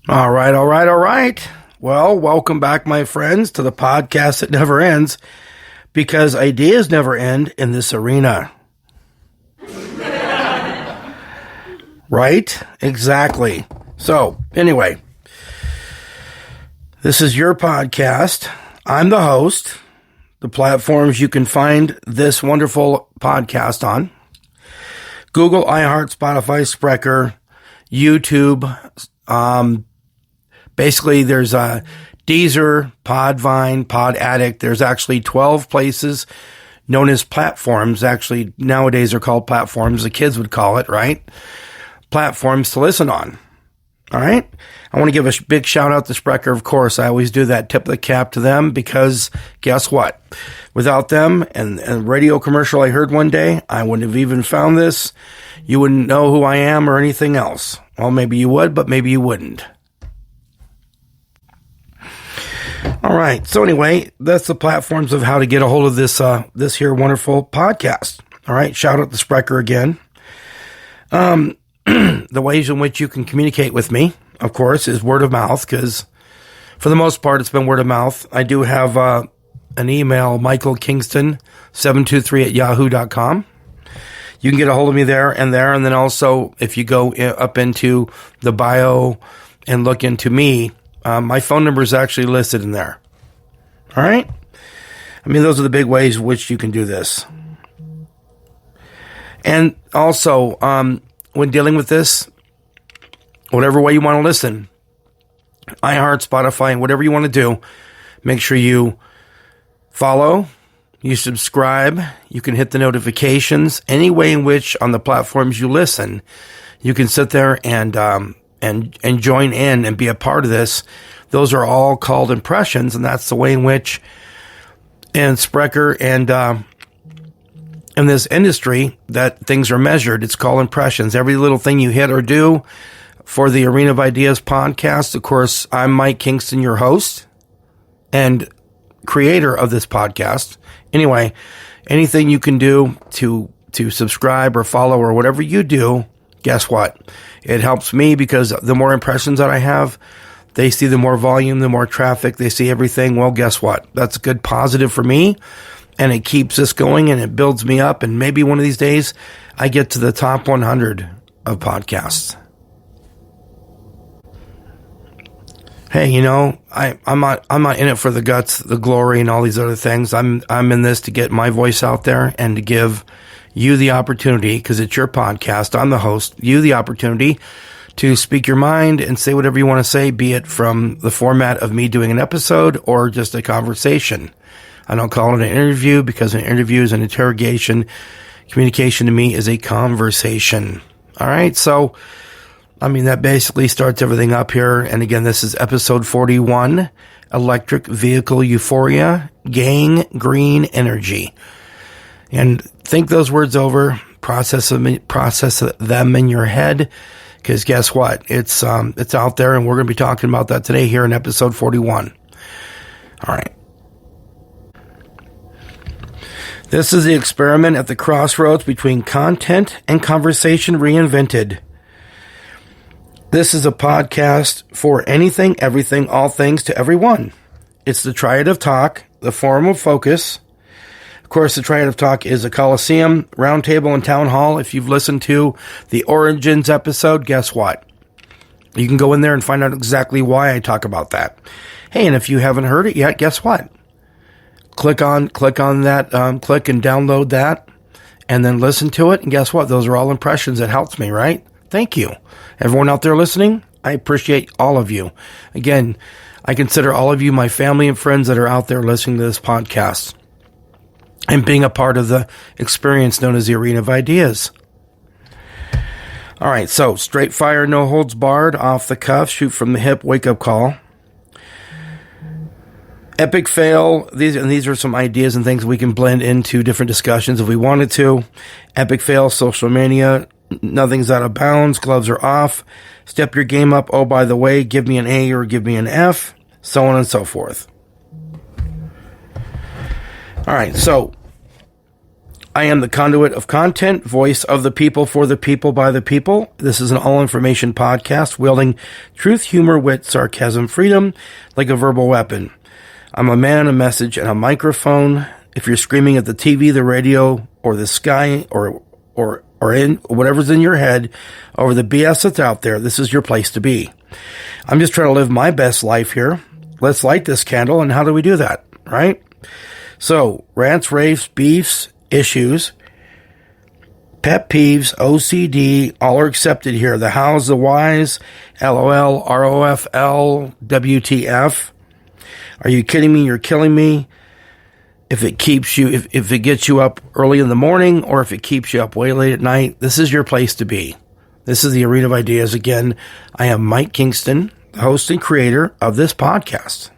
All right. Well, welcome back, my friends, to the podcast that never ends, because ideas never end in this arena. Right? Exactly. So, anyway, this is your podcast. I'm the host. The platforms you can find this wonderful podcast on: Google, iHeart, Spotify, Spreaker, YouTube. Basically, there's Deezer, Podvine, Pod Addict. There's actually 12 places known as platforms. Actually, nowadays they're called platforms. The kids would call it, right? Platforms to listen on. All right. I want to give a big shout out to Spreaker. Of course, I always do that. Tip of the cap to them, because guess what? Without them and a radio commercial I heard one day, I wouldn't have even found this. You wouldn't know who I am or anything else. Well, maybe you would, but maybe you wouldn't. All right. So anyway, that's the platforms of how to get a hold of this here wonderful podcast. All right. Shout out to Spreaker again. The ways in which you can communicate with me, of course, is word of mouth, because for the most part, it's been word of mouth. I do have an email, michaelkingston723@yahoo.com. You can get a hold of me there. And then also, if you go up into the bio and look into me, my phone number is actually listed in there. All right? I mean, those are the big ways in which you can do this. And also, when dealing with this, whatever way you want to listen, iHeart, Spotify, and whatever you want to do, make sure you follow, you subscribe, you can hit the notifications, any way in which on the platforms you listen, you can sit there and join in and be a part of this. Those are all called impressions, and that's the way in which in Spreaker and in this industry that things are measured. It's called impressions. Every little thing you hit or do for the Arena of Ideas podcast. Of course, I'm Mike Kingston, your host and creator of this podcast. Anyway, anything you can do to subscribe or follow or whatever you do, guess what? It helps me, because the more impressions that I have, They see the more volume, the more traffic, they see everything. Well, guess what? That's a good positive for me, and it keeps us going, and it builds me up, and maybe one of these days I get to the top 100 of podcasts. Hey, you know, I'm not in it for the guts, the glory, and all these other things. I'm in this to get my voice out there and to give you the opportunity, because it's your podcast. I'm the host. You the opportunity to speak your mind and say whatever you want to say, be it from the format of me doing an episode or just a conversation. I don't call it an interview, because an interview is an interrogation. Communication to me is a conversation. All right. So, I mean, that basically starts everything up here. And again, this is episode 41, Electric Vehicle Euphoria, Gangrene Energy. And think those words over, process them in your head, because guess what? It's out there, and we're going to be talking about that today here in episode 41. All right. This is the experiment at the crossroads between content and conversation reinvented. This is a podcast for anything, everything, all things to everyone. It's the triad of talk, the forum of focus. Of course, the triad of talk is a Coliseum, roundtable, and town hall. If you've listened to the Origins episode, guess what? You can go in there and find out exactly why I talk about that. Hey, and if you haven't heard it yet, guess what? Click on that, click and download that, and then listen to it. And guess what? Those are all impressions. It helps me, right? Thank you. Everyone out there listening, I appreciate all of you. Again, I consider all of you my family and friends that are out there listening to this podcast and being a part of the experience known as the Arena of Ideas. All right, so straight fire, no holds barred, off the cuff, shoot from the hip, wake up call. Epic fail. These are some ideas and things we can blend into different discussions if we wanted to. Epic fail, social mania. Nothing's out of bounds. Gloves are off. Step your game up. Oh, by the way, give me an A or give me an F. So on and so forth. All right, so I am the conduit of content, voice of the people, for the people, by the people. This is an all-information podcast wielding truth, humor, wit, sarcasm, freedom like a verbal weapon. I'm a man, a message, and a microphone. If you're screaming at the TV, the radio, or the sky, or in whatever's in your head over the BS that's out there, this is your place to be. I'm just trying to live my best life here. Let's light this candle, and how do we do that, right? So, rants, raves, beefs, issues, pet peeves, OCD, all are accepted here. The hows, the whys, LOL, ROFL, WTF. Are you kidding me? You're killing me. If it keeps you, if it gets you up early in the morning, or if it keeps you up way late at night, this is your place to be. This is the Arena of Ideas. Again, I am Mike Kingston, the host and creator of this podcast,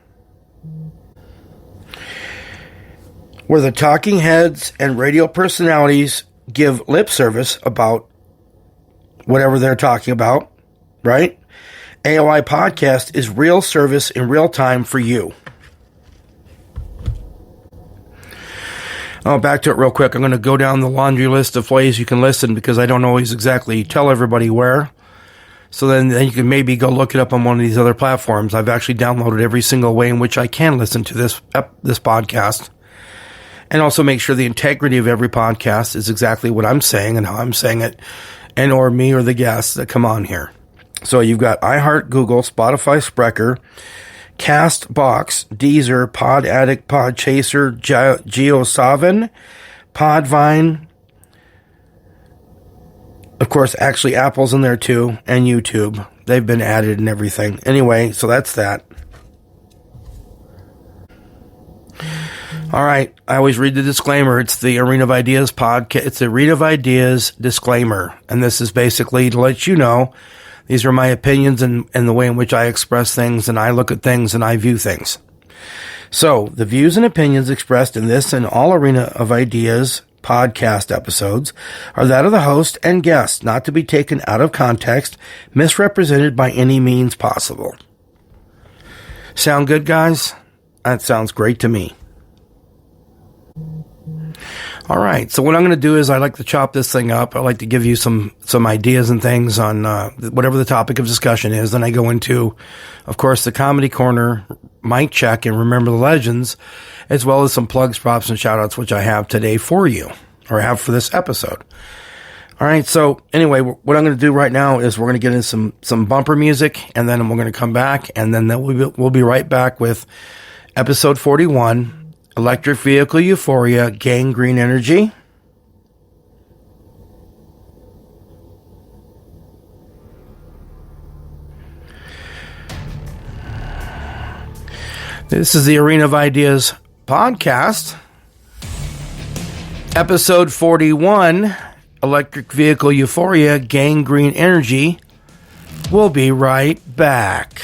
where the talking heads and radio personalities give lip service about whatever they're talking about, right? AOI Podcast is real service in real time for you. Oh, back to it real quick. I'm going to go down the laundry list of ways you can listen, because I don't always exactly tell everybody where. So then you can maybe go look it up on one of these other platforms. I've actually downloaded every single way in which I can listen to this podcast. And also make sure the integrity of every podcast is exactly what I'm saying and how I'm saying it, and or me or the guests that come on here. So you've got iHeart, Google, Spotify, Spreaker, Castbox, Deezer, Pod Addict, Podchaser, GeoSavin, Podvine. Of course, actually Apple's in there too, and YouTube. They've been added and everything. Anyway, so that's that. All right, I always read the disclaimer. It's the Arena of Ideas podcast. It's the Arena of Ideas disclaimer. And this is basically to let you know these are my opinions and the way in which I express things, and I look at things and I view things. So, the views and opinions expressed in this and all Arena of Ideas podcast episodes are that of the host and guests, not to be taken out of context, misrepresented by any means possible. Sound good, guys? That sounds great to me. All right. So what I'm going to do is I like to chop this thing up. I like to give you some ideas and things on whatever the topic of discussion is. Then I go into, of course, the comedy corner, mic check, and remember the legends, as well as some plugs, props, and shout outs, which I have today for you, or have for this episode. All right. So anyway, what I'm going to do right now is we're going to get into some bumper music, and then we're going to come back, and then we'll be right back with episode 41. Electric vehicle euphoria, gangrene energy. This is the Arena of Ideas podcast. Episode 41, electric vehicle euphoria, gangrene energy. We'll be right back.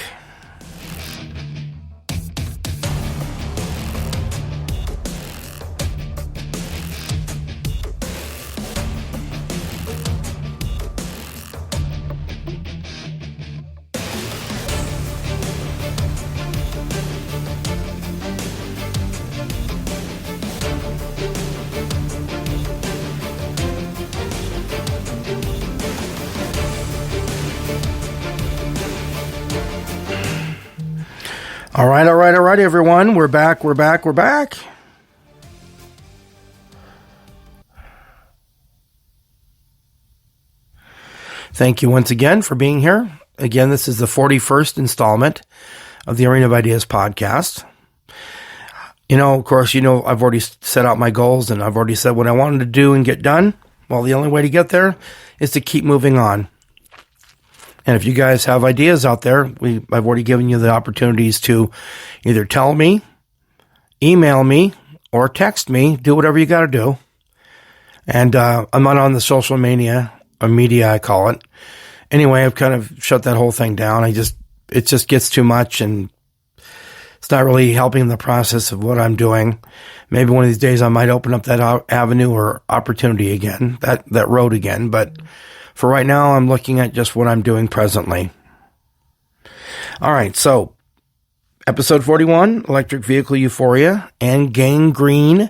All right, everyone. We're back. Thank you once again for being here. Again, this is the 41st installment of the Arena of Ideas podcast. Of course, I've already set out my goals and I've already said what I wanted to do and get done. Well, the only way to get there is to keep moving on. And if you guys have ideas out there, I've already given you the opportunities to either tell me, email me, or text me. Do whatever you got to do. And I'm not on the social media, I call it. Anyway, I've kind of shut that whole thing down. It just gets too much, and it's not really helping the process of what I'm doing. Maybe one of these days I might open up that avenue or opportunity again, that road again, but for right now, I'm looking at just what I'm doing presently. All right, so episode 41, electric vehicle euphoria and gangrene.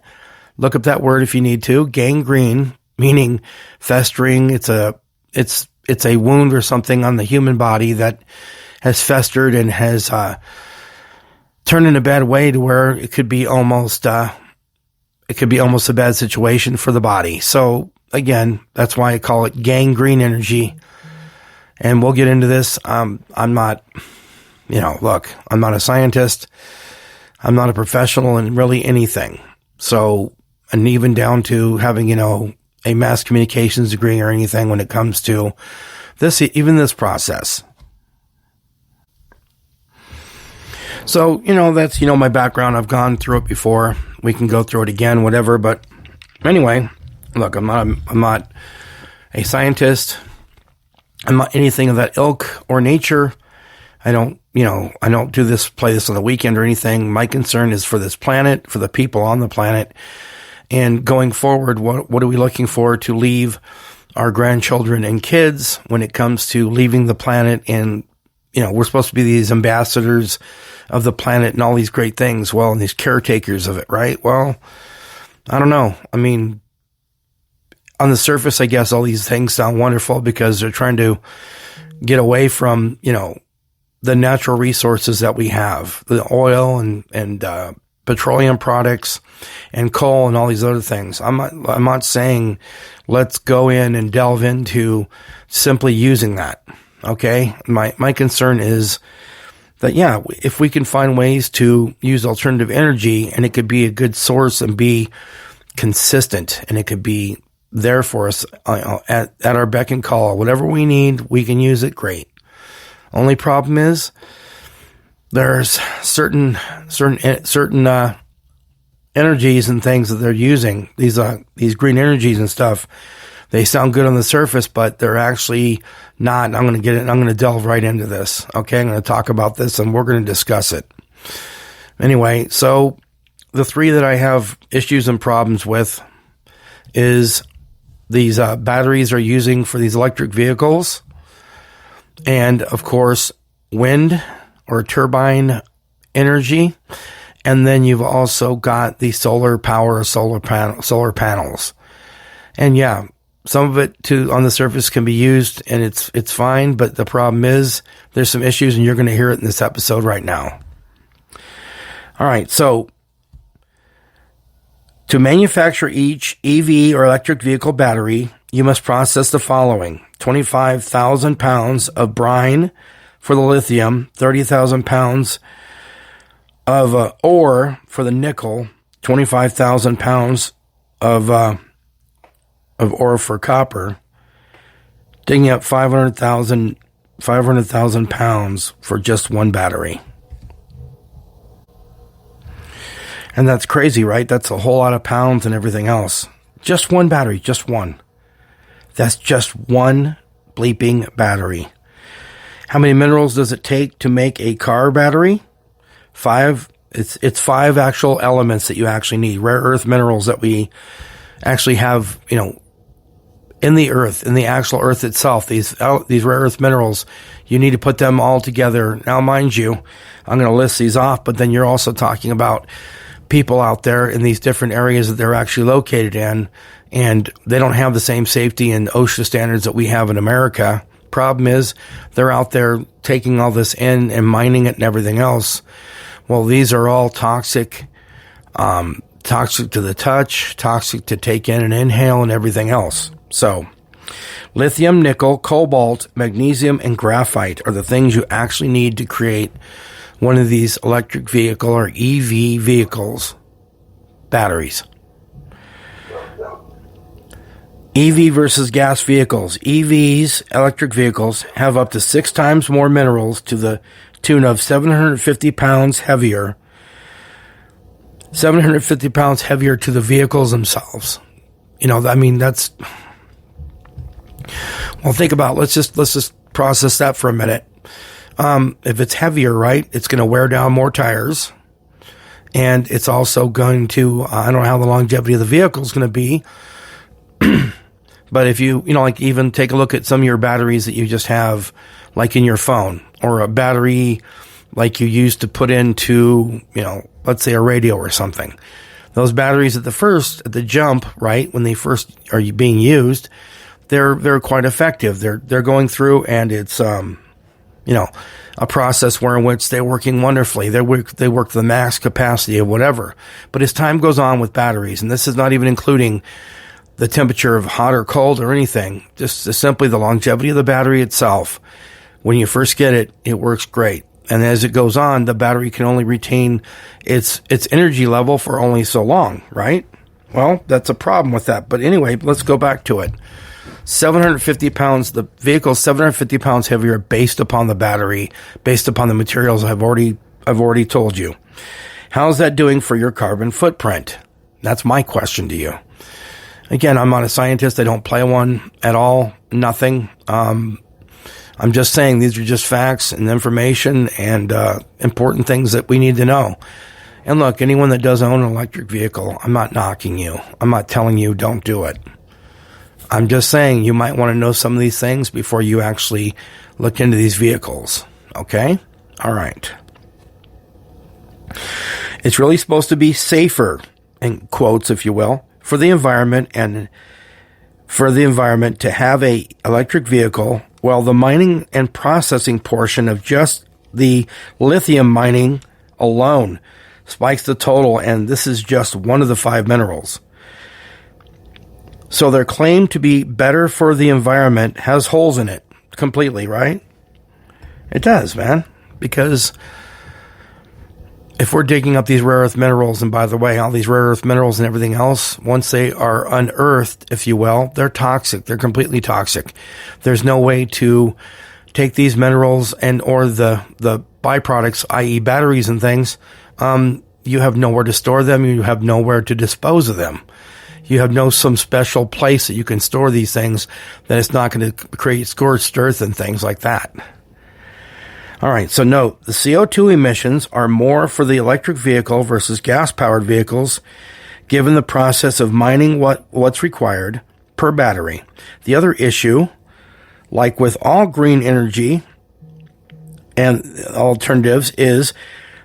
Look up that word if you need to. Gangrene, meaning festering. It's a wound or something on the human body that has festered and has turned in a bad way to where it could be almost a bad situation for the body. So again, that's why I call it gangrene energy. And we'll get into this. I'm not, I'm not a scientist. I'm not a professional in really anything. So, and even down to having, a mass communications degree or anything when it comes to this, even this process. So, that's, my background. I've gone through it before. We can go through it again, whatever. But anyway, look, I'm not a scientist. I'm not anything of that ilk or nature. I don't play this on the weekend or anything. My concern is for this planet, for the people on the planet. And going forward, what are we looking for to leave our grandchildren and kids when it comes to leaving the planet? And, we're supposed to be these ambassadors of the planet and all these great things. Well, and these caretakers of it, right? Well, I don't know. I mean, on the surface, I guess all these things sound wonderful because they're trying to get away from, the natural resources that we have, the oil and petroleum products and coal and all these other things. I'm not saying let's go in and delve into simply using that. Okay. My concern is that, if we can find ways to use alternative energy and it could be a good source and be consistent and it could be there for us at our beck and call. Whatever we need, we can use it. Great. Only problem is there's certain energies and things that they're using. These green energies and stuff. They sound good on the surface, but they're actually not. I'm going to delve right into this. Okay, I'm going to talk about this and we're going to discuss it. Anyway, so the three that I have issues and problems with is these batteries are using for these electric vehicles. And of course, wind or turbine energy And then you've also got the solar power, solar panels. And yeah, some of it on the surface can be used and it's fine, but the problem is there's some issues and you're going to hear it in this episode right now. All right. So to manufacture each EV or electric vehicle battery, you must process the following: 25,000 pounds of brine for the lithium, 30,000 pounds of ore for the nickel, 25,000 pounds of ore for copper, digging up 500,000 pounds for just one battery. And that's crazy, right? That's a whole lot of pounds and everything else. Just one battery, just one. That's just one bleeping battery. How many minerals does it take to make a car battery? 5. It's 5 actual elements that you actually need. Rare earth minerals that we actually have, in the earth, in the actual earth itself. These rare earth minerals, you need to put them all together. Now, mind you, I'm going to list these off, but then you're also talking about people out there in these different areas that they're actually located in, and they don't have the same safety and OSHA standards that we have in America. Problem is, they're out there taking all this in and mining it and everything else. Well, these are all toxic, toxic to the touch, toxic to take in and inhale and everything else. So, lithium, nickel, cobalt, magnesium, and graphite are the things you actually need to create one of these electric vehicle or EV vehicles batteries. EV versus gas vehicles. EVs, electric vehicles, have up to 6 times more minerals to the tune of 750 pounds heavier. 750 pounds heavier to the vehicles themselves. That's... Well, think about let's just process that for a minute. If it's heavier, right, it's going to wear down more tires. And it's also going to, I don't know how the longevity of the vehicle is going to be. But if you even take a look at some of your batteries that you just have, like in your phone, or a battery like you used to put into, let's say a radio or something. Those batteries at the jump, right, when they first are being used, they're quite effective. They're going through, and it's, a process in which they're working wonderfully. They work the max capacity of whatever. But as time goes on with batteries, and this is not even including the temperature of hot or cold or anything, just simply the longevity of the battery itself. When you first get it, it works great. And as it goes on, the battery can only retain its energy level for only so long, right? Well, that's a problem with that. But anyway, let's go back to it. 750 pounds, the vehicle is 750 pounds heavier based upon the battery, based upon the materials I've already told you. How's that doing for your carbon footprint? That's my question to you. Again, I'm not a scientist. I don't play one at all. Nothing. I'm just saying these are just facts and information and important things that we need to know. And look, anyone that does own an electric vehicle, I'm not knocking you. I'm not telling you don't do it. I'm just saying you might want to know some of these things before you actually look into these vehicles. Okay? All right. It's really supposed to be safer, in quotes, if you will, for the environment to have a electric vehicle, while the mining and processing portion of just the lithium mining alone spikes the total, and this is just one of the 5 minerals. So their claim to be better for the environment has holes in it completely, right? It does, man, because if we're digging up these rare earth minerals, and by the way, all these rare earth minerals and everything else, once they are unearthed, if you will, they're toxic. They're completely toxic. There's no way to take these minerals and or the byproducts, i.e. batteries and things. You have nowhere to store them. You have nowhere to dispose of them. You have some special place that you can store these things that it's not going to create scorched earth and things like that. All right, so note, the CO2 emissions are more for the electric vehicle versus gas-powered vehicles, given the process of mining what's required per battery. The other issue, like with all green energy and alternatives, is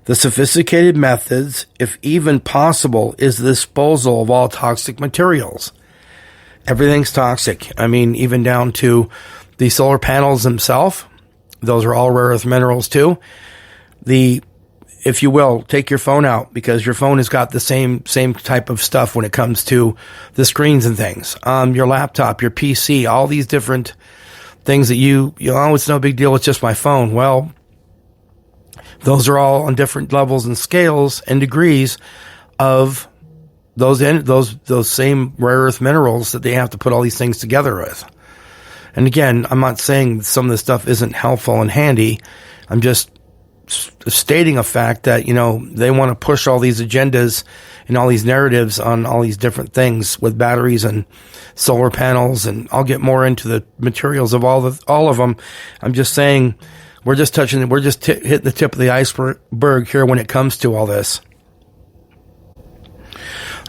The sophisticated methods, if even possible, is the disposal of all toxic materials. Everything's toxic. I mean, even down to the solar panels themselves. Those are all rare earth minerals too. If you will, take your phone out, because your phone has got the same type of stuff when it comes to the screens and things. Your laptop, your PC, all these different things that it's no big deal. It's just my phone. Well, those are all on different levels and scales and degrees of those same rare earth minerals that they have to put all these things together with. And again, I'm not saying some of this stuff isn't helpful and handy. I'm just stating a fact that, they want to push all these agendas and all these narratives on all these different things with batteries and solar panels. And I'll get more into the materials of all of them. I'm just saying we're just hitting the tip of the iceberg here when it comes to all this.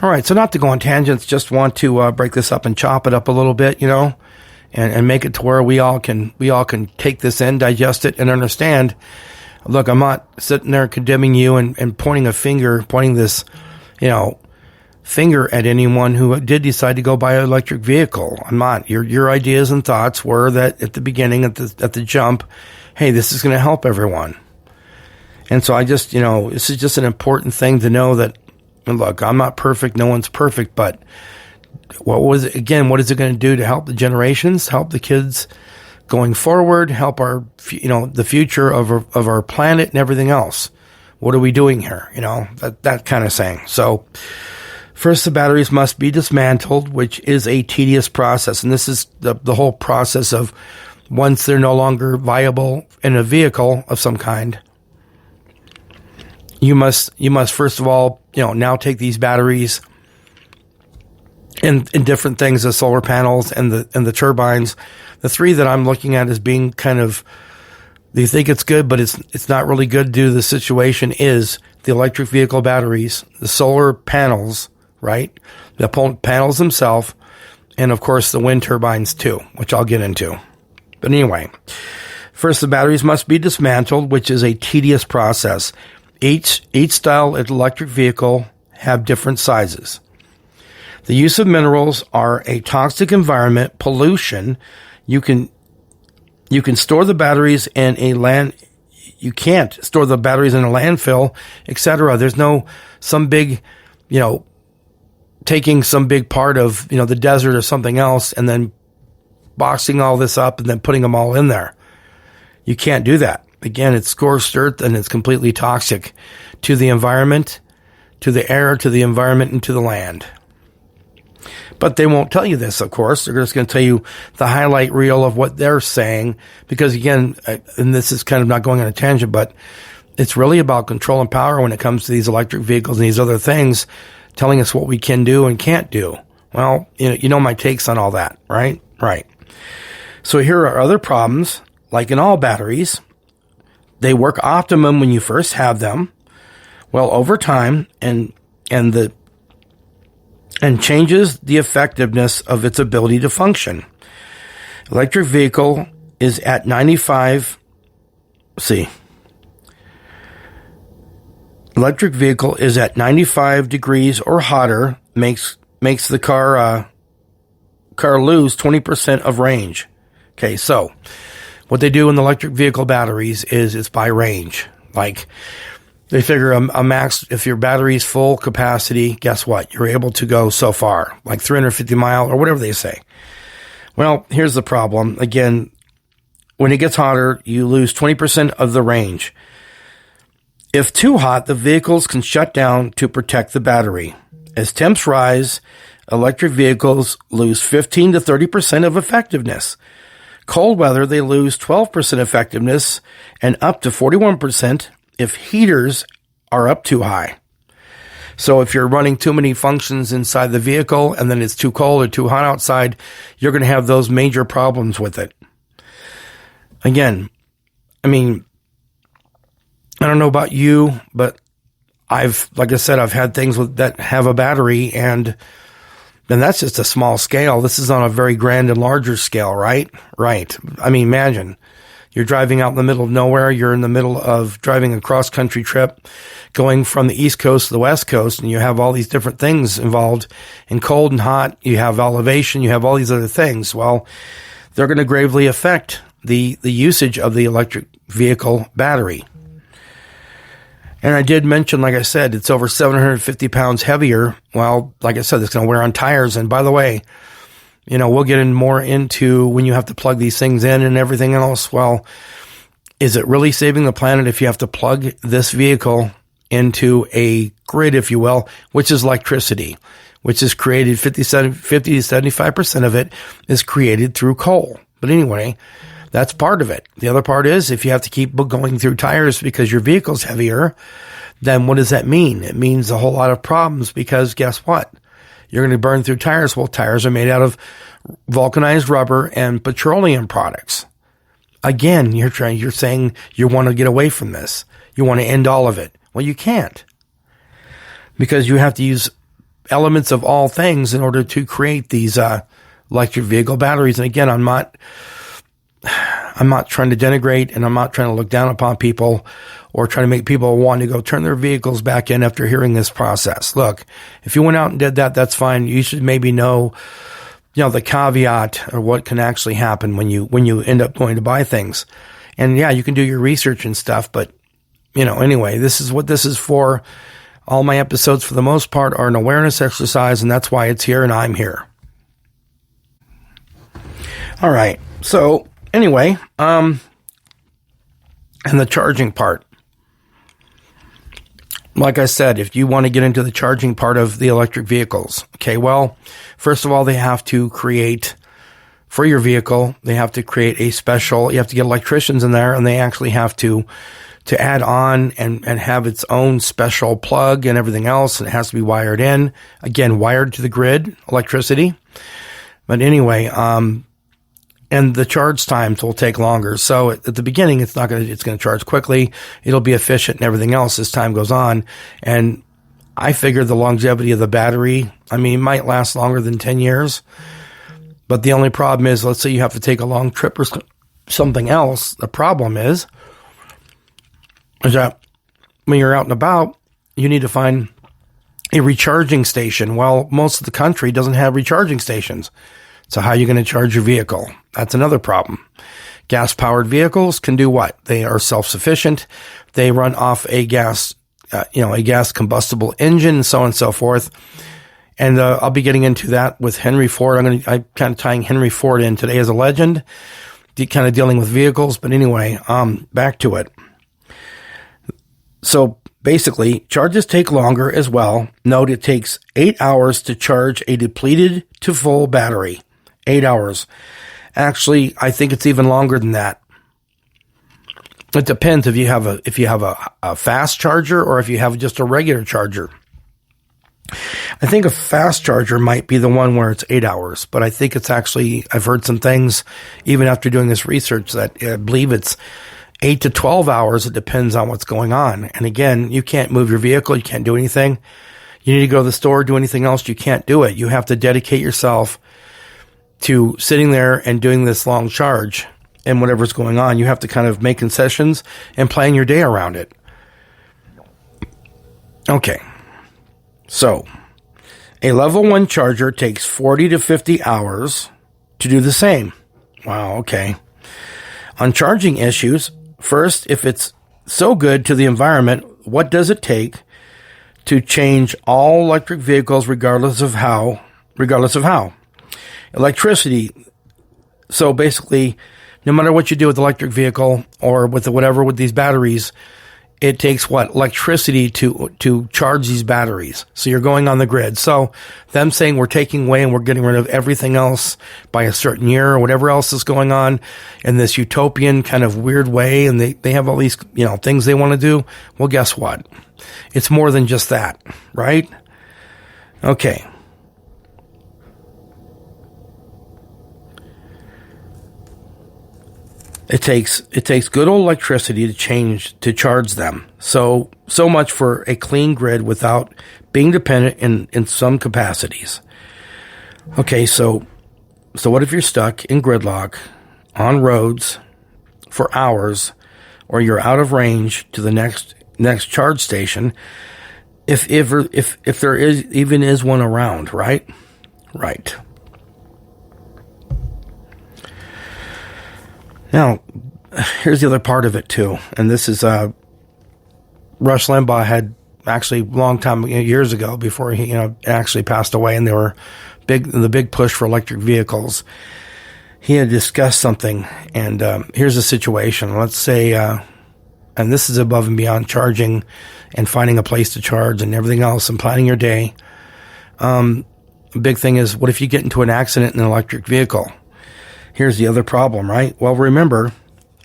All right. So not to go on tangents, just want to break this up and chop it up a little bit, and make it to where we all can take this in, digest it, and understand. Look, I'm not sitting there condemning you and pointing this, finger at anyone who did decide to go buy an electric vehicle. I'm not. Your ideas and thoughts were that at the beginning, at the jump, hey, this is going to help everyone. And so I just, this is just an important thing to know that, look, I'm not perfect. No one's perfect, but what is it going to do to help the generations, help the kids going forward, help our, the future of our planet and everything else? What are we doing here? That kind of saying. So first, the batteries must be dismantled, which is a tedious process. And this is the whole process of once they're no longer viable in a vehicle of some kind. You must first of all, now take these batteries in different things, the solar panels and the turbines. The three that I'm looking at as being kind of, you think it's good, but it's not really good due to the situation, is the electric vehicle batteries, the solar panels, right? The panels themselves, and of course the wind turbines too, which I'll get into. But anyway, first the batteries must be dismantled, which is a tedious process. Each style of electric vehicle have different sizes. The use of minerals are a toxic environment, pollution. You can't store the batteries in a landfill, etc. There's no some big, taking some big part of, the desert or something else and then boxing all this up and then putting them all in there. You can't do that. Again, it's scorched earth and it's completely toxic to the environment, to the air, to the environment, and to the land. But they won't tell you this, of course. They're just going to tell you the highlight reel of what they're saying. Because again, and this is kind of not going on a tangent, but it's really about control and power when it comes to these electric vehicles and these other things, telling us what we can do and can't do. Well, you know my takes on all that, right? Right. So here are other problems. Like in all batteries, they work optimum when you first have them. Well, over time, and changes the effectiveness of its ability to function. Electric vehicle is at 95. Electric vehicle is at 95 degrees or hotter, makes the car lose 20% of range. Okay, so what they do in the electric vehicle batteries is it's by range. Like, they figure a max, if your battery's full capacity, guess what? You're able to go so far, like 350 miles or whatever they say. Well, here's the problem. Again, when it gets hotter, you lose 20% of the range. If too hot, the vehicles can shut down to protect the battery. As temps rise, electric vehicles lose 15 to 30% of effectiveness. Cold weather, they lose 12% effectiveness and up to 41% if heaters are up too high. So if you're running too many functions inside the vehicle and then it's too cold or too hot outside, you're going to have those major problems with it. Again, I mean, I don't know about you, but like I said, I've had things that have a battery, and that's just a small scale. This is on a very grand and larger scale, right? Right. I mean, imagine, You're driving out in the middle of nowhere. You're in the middle of driving a cross-country trip, going from the East Coast to the West Coast, and you have all these different things involved in cold and hot. You have elevation. You have all these other things. Well, they're going to gravely affect the usage of the electric vehicle battery. And I did mention, like I said, it's over 750 pounds heavier. Well, like I said, it's going to wear on tires. And by the way, we'll get more into when you have to plug these things in and everything else. Well, is it really saving the planet if you have to plug this vehicle into a grid, if you will, which is electricity, which is created 50 to 75% of it is created through coal. But anyway, that's part of it. The other part is if you have to keep going through tires because your vehicle's heavier, then what does that mean? It means a whole lot of problems because guess what? You're going to burn through tires. Well, tires are made out of vulcanized rubber and petroleum products. Again, you're saying you want to get away from this. You want to end all of it. Well, you can't because you have to use elements of all things in order to create these electric vehicle batteries. And again, I'm not trying to denigrate and I'm not trying to look down upon people or trying to make people want to go turn their vehicles back in after hearing this process. Look, if you went out and did that, that's fine. You should maybe know, the caveat or what can actually happen when you end up going to buy things. And yeah, you can do your research and stuff, but anyway, this is what this is for. All my episodes for the most part are an awareness exercise, and that's why it's here and I'm here. All right. So anyway, and the charging part. Like I said, if you want to get into the charging part of the electric vehicles, okay, well, first of all, they have to create, for your vehicle, they have to create you have to get electricians in there, and they actually have to add on and have its own special plug and everything else, and it has to be wired in. Again, wired to the grid, electricity. But anyway, and the charge times will take longer. So at the beginning, it's going to charge quickly. It'll be efficient and everything else as time goes on. And I figure the longevity of the battery, it might last longer than 10 years. But the only problem is, let's say you have to take a long trip or something else. The problem is that when you're out and about, you need to find a recharging station. Well, most of the country doesn't have recharging stations. So how are you going to charge your vehicle? That's another problem. Gas-powered vehicles can do what? They are self-sufficient. They run off a gas combustible engine, and so on and so forth. And I'll be getting into that with Henry Ford. I'm kind of tying Henry Ford in today as a legend, kind of dealing with vehicles. But anyway, back to it. So basically, charges take longer as well. Note it takes 8 hours to charge a depleted to full battery. 8 hours. Actually, I think it's even longer than that. It depends if you have a fast charger or if you have just a regular charger. I think a fast charger might be the one where it's 8 hours, but I think it's actually, I've heard some things even after doing this research that I believe it's 8 to 12 hours. It depends on what's going on. And again, you can't move your vehicle. You can't do anything. You need to go to the store, do anything else. You can't do it. You have to dedicate yourself to sitting there and doing this long charge and whatever's going on. You have to kind of make concessions and plan your day around it. Okay. So a level 1 charger takes 40 to 50 hours to do the same. Wow. Okay. On charging issues, first, if it's so good to the environment, what does it take to change all electric vehicles regardless of how? Electricity. So basically, no matter what you do with the electric vehicle or with with these batteries, it takes what? Electricity to charge these batteries. So you're going on the grid. So them saying we're taking away and we're getting rid of everything else by a certain year or whatever else is going on in this utopian kind of weird way, and they have all these, things they want to do. Well, guess what? It's more than just that, right? Okay. It takes good old electricity to charge them. So much for a clean grid without being dependent in some capacities. Okay, so what if you're stuck in gridlock on roads for hours, or you're out of range to the next charge station, if there is one around, right? Right. Now, here's the other part of it too, and this is Rush Limbaugh had actually long time, years ago, before he actually passed away, and they were the big push for electric vehicles. He had discussed something, and here's the situation. Let's say, and this is above and beyond charging and finding a place to charge and everything else and planning your day. A big thing is, what if you get into an accident in an electric vehicle? Here's the other problem, right? Well, remember,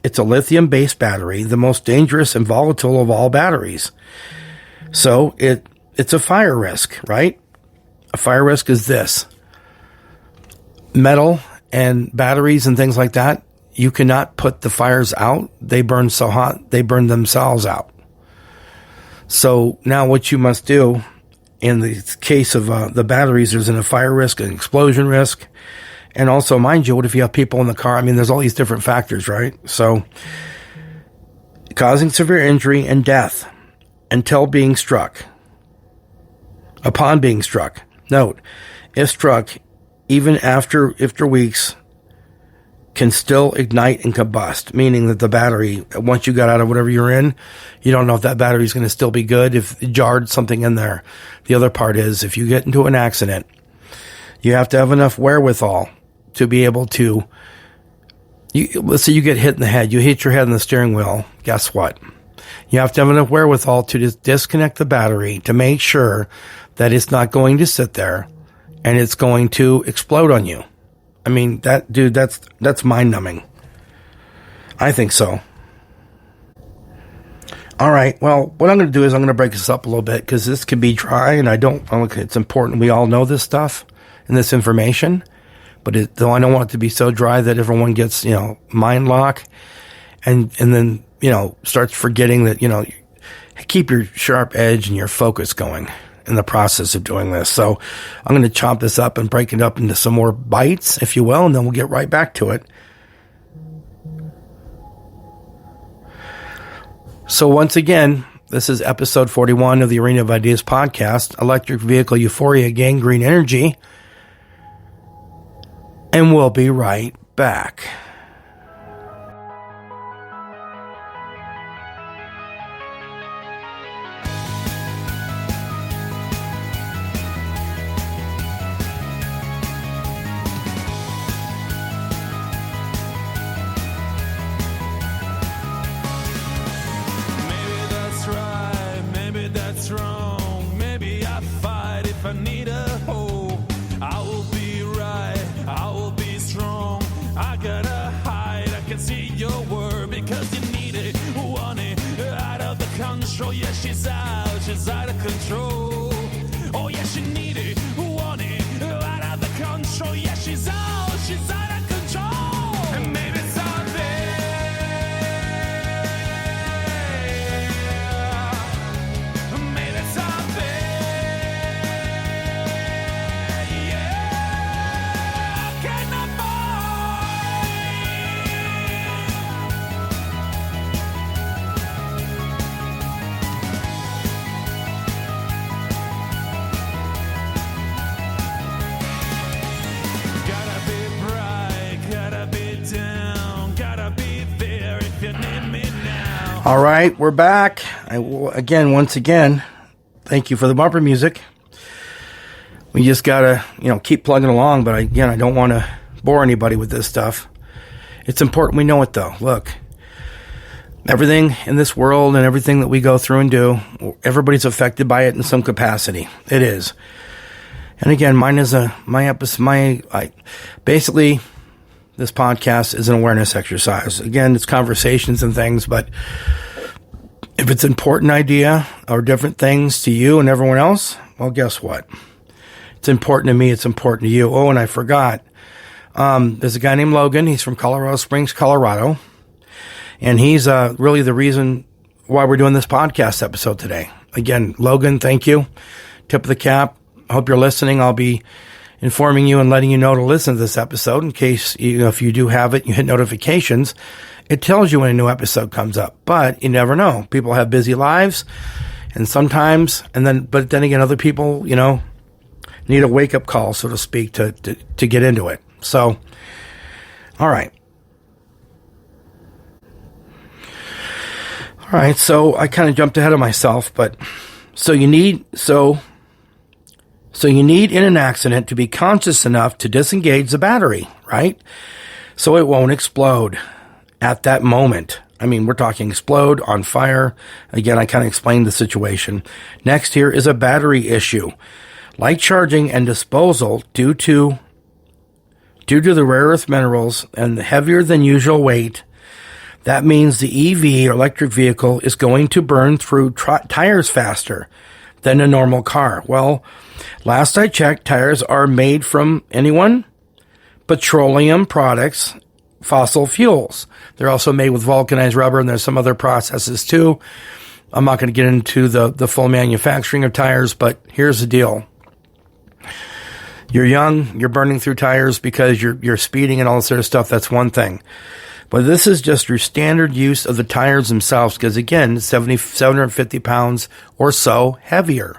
it's a lithium-based battery, the most dangerous and volatile of all batteries. So it's a fire risk, right? A fire risk is this. Metal and batteries and things like that, you cannot put the fires out. They burn so hot, they burn themselves out. So now what you must do, in the case of the batteries, there's a fire risk, an explosion risk. And also, mind you, what if you have people in the car? I mean, there's all these different factors, right? So, causing severe injury and death until being struck. Upon being struck. Note, if struck, even after weeks, can still ignite and combust, meaning that the battery, once you got out of whatever you're in, you don't know if that battery is going to still be good, if it jarred something in there. The other part is, if you get into an accident, you have to have enough wherewithal to be able to, let's say you get hit in the head, you hit your head in the steering wheel, guess what? You have to have enough wherewithal to just disconnect the battery to make sure that it's not going to sit there and it's going to explode on you. I mean, that's mind-numbing. I think so. All right, well, what I'm going to do is I'm going to break this up a little bit, because this can be dry, and it's important we all know this stuff and this information. But though I don't want it to be so dry that everyone gets, mind lock and then, starts forgetting that, keep your sharp edge and your focus going in the process of doing this. So I'm going to chop this up and break it up into some more bites, if you will, and then we'll get right back to it. So once again, this is episode 41 of the Arena of Ideas podcast, Electric Vehicle Euphoria, Gangrene Energy. And we'll be right back. Maybe that's right, maybe that's wrong. Maybe I fight if I need a hope. I will be right, I will be strong. I gotta hide, I can see your word, because you need it, want it, out of the control. Yeah, she's out of control. Oh yeah, she need it, want it, out of the control. Yeah, she's out of control. And maybe it's out there. Maybe it's out there. Yeah, I cannot Gotta be bright, gotta be down, gotta be there if you need me now. All right, we're back. Once again, thank you for the bumper music. We just gotta, keep plugging along, but I don't want to bore anybody with this stuff. It's important we know it, though. Look, everything in this world and everything that we go through and do, everybody's affected by it in some capacity. It is. And again, basically, this podcast is an awareness exercise. Again, it's conversations and things, but if it's an important idea or different things to you and everyone else, well, guess what? It's important to me. It's important to you. Oh, and I forgot. There's a guy named Logan. He's from Colorado Springs, Colorado. And he's really the reason why we're doing this podcast episode today. Again, Logan, thank you. Tip of the cap. I hope you're listening. I'll be informing you and letting you know to listen to this episode in case, if you do have it, you hit notifications. It tells you when a new episode comes up, but you never know. People have busy lives, and sometimes, but then again, other people, need a wake-up call, so to speak, to get into it. So, all right. All right, so I kind of jumped ahead of myself, but so you need in an accident to be conscious enough to disengage the battery, right? So it won't explode at that moment. I mean, we're talking explode, on fire. Again, I kind of explained the situation. Next here is a battery issue. Like charging and disposal, due to the rare earth minerals and the heavier than usual weight, that means the EV or electric vehicle is going to burn through tires faster than a normal car. Well, last I checked, tires are made from petroleum products, fossil fuels. They're also made with vulcanized rubber, and there's some other processes too. I'm not going to get into the full manufacturing of tires, but here's the deal. You're young, you're burning through tires because you're speeding and all this sort of stuff. That's one thing. But this is just your standard use of the tires themselves, because again, 750 pounds or so heavier.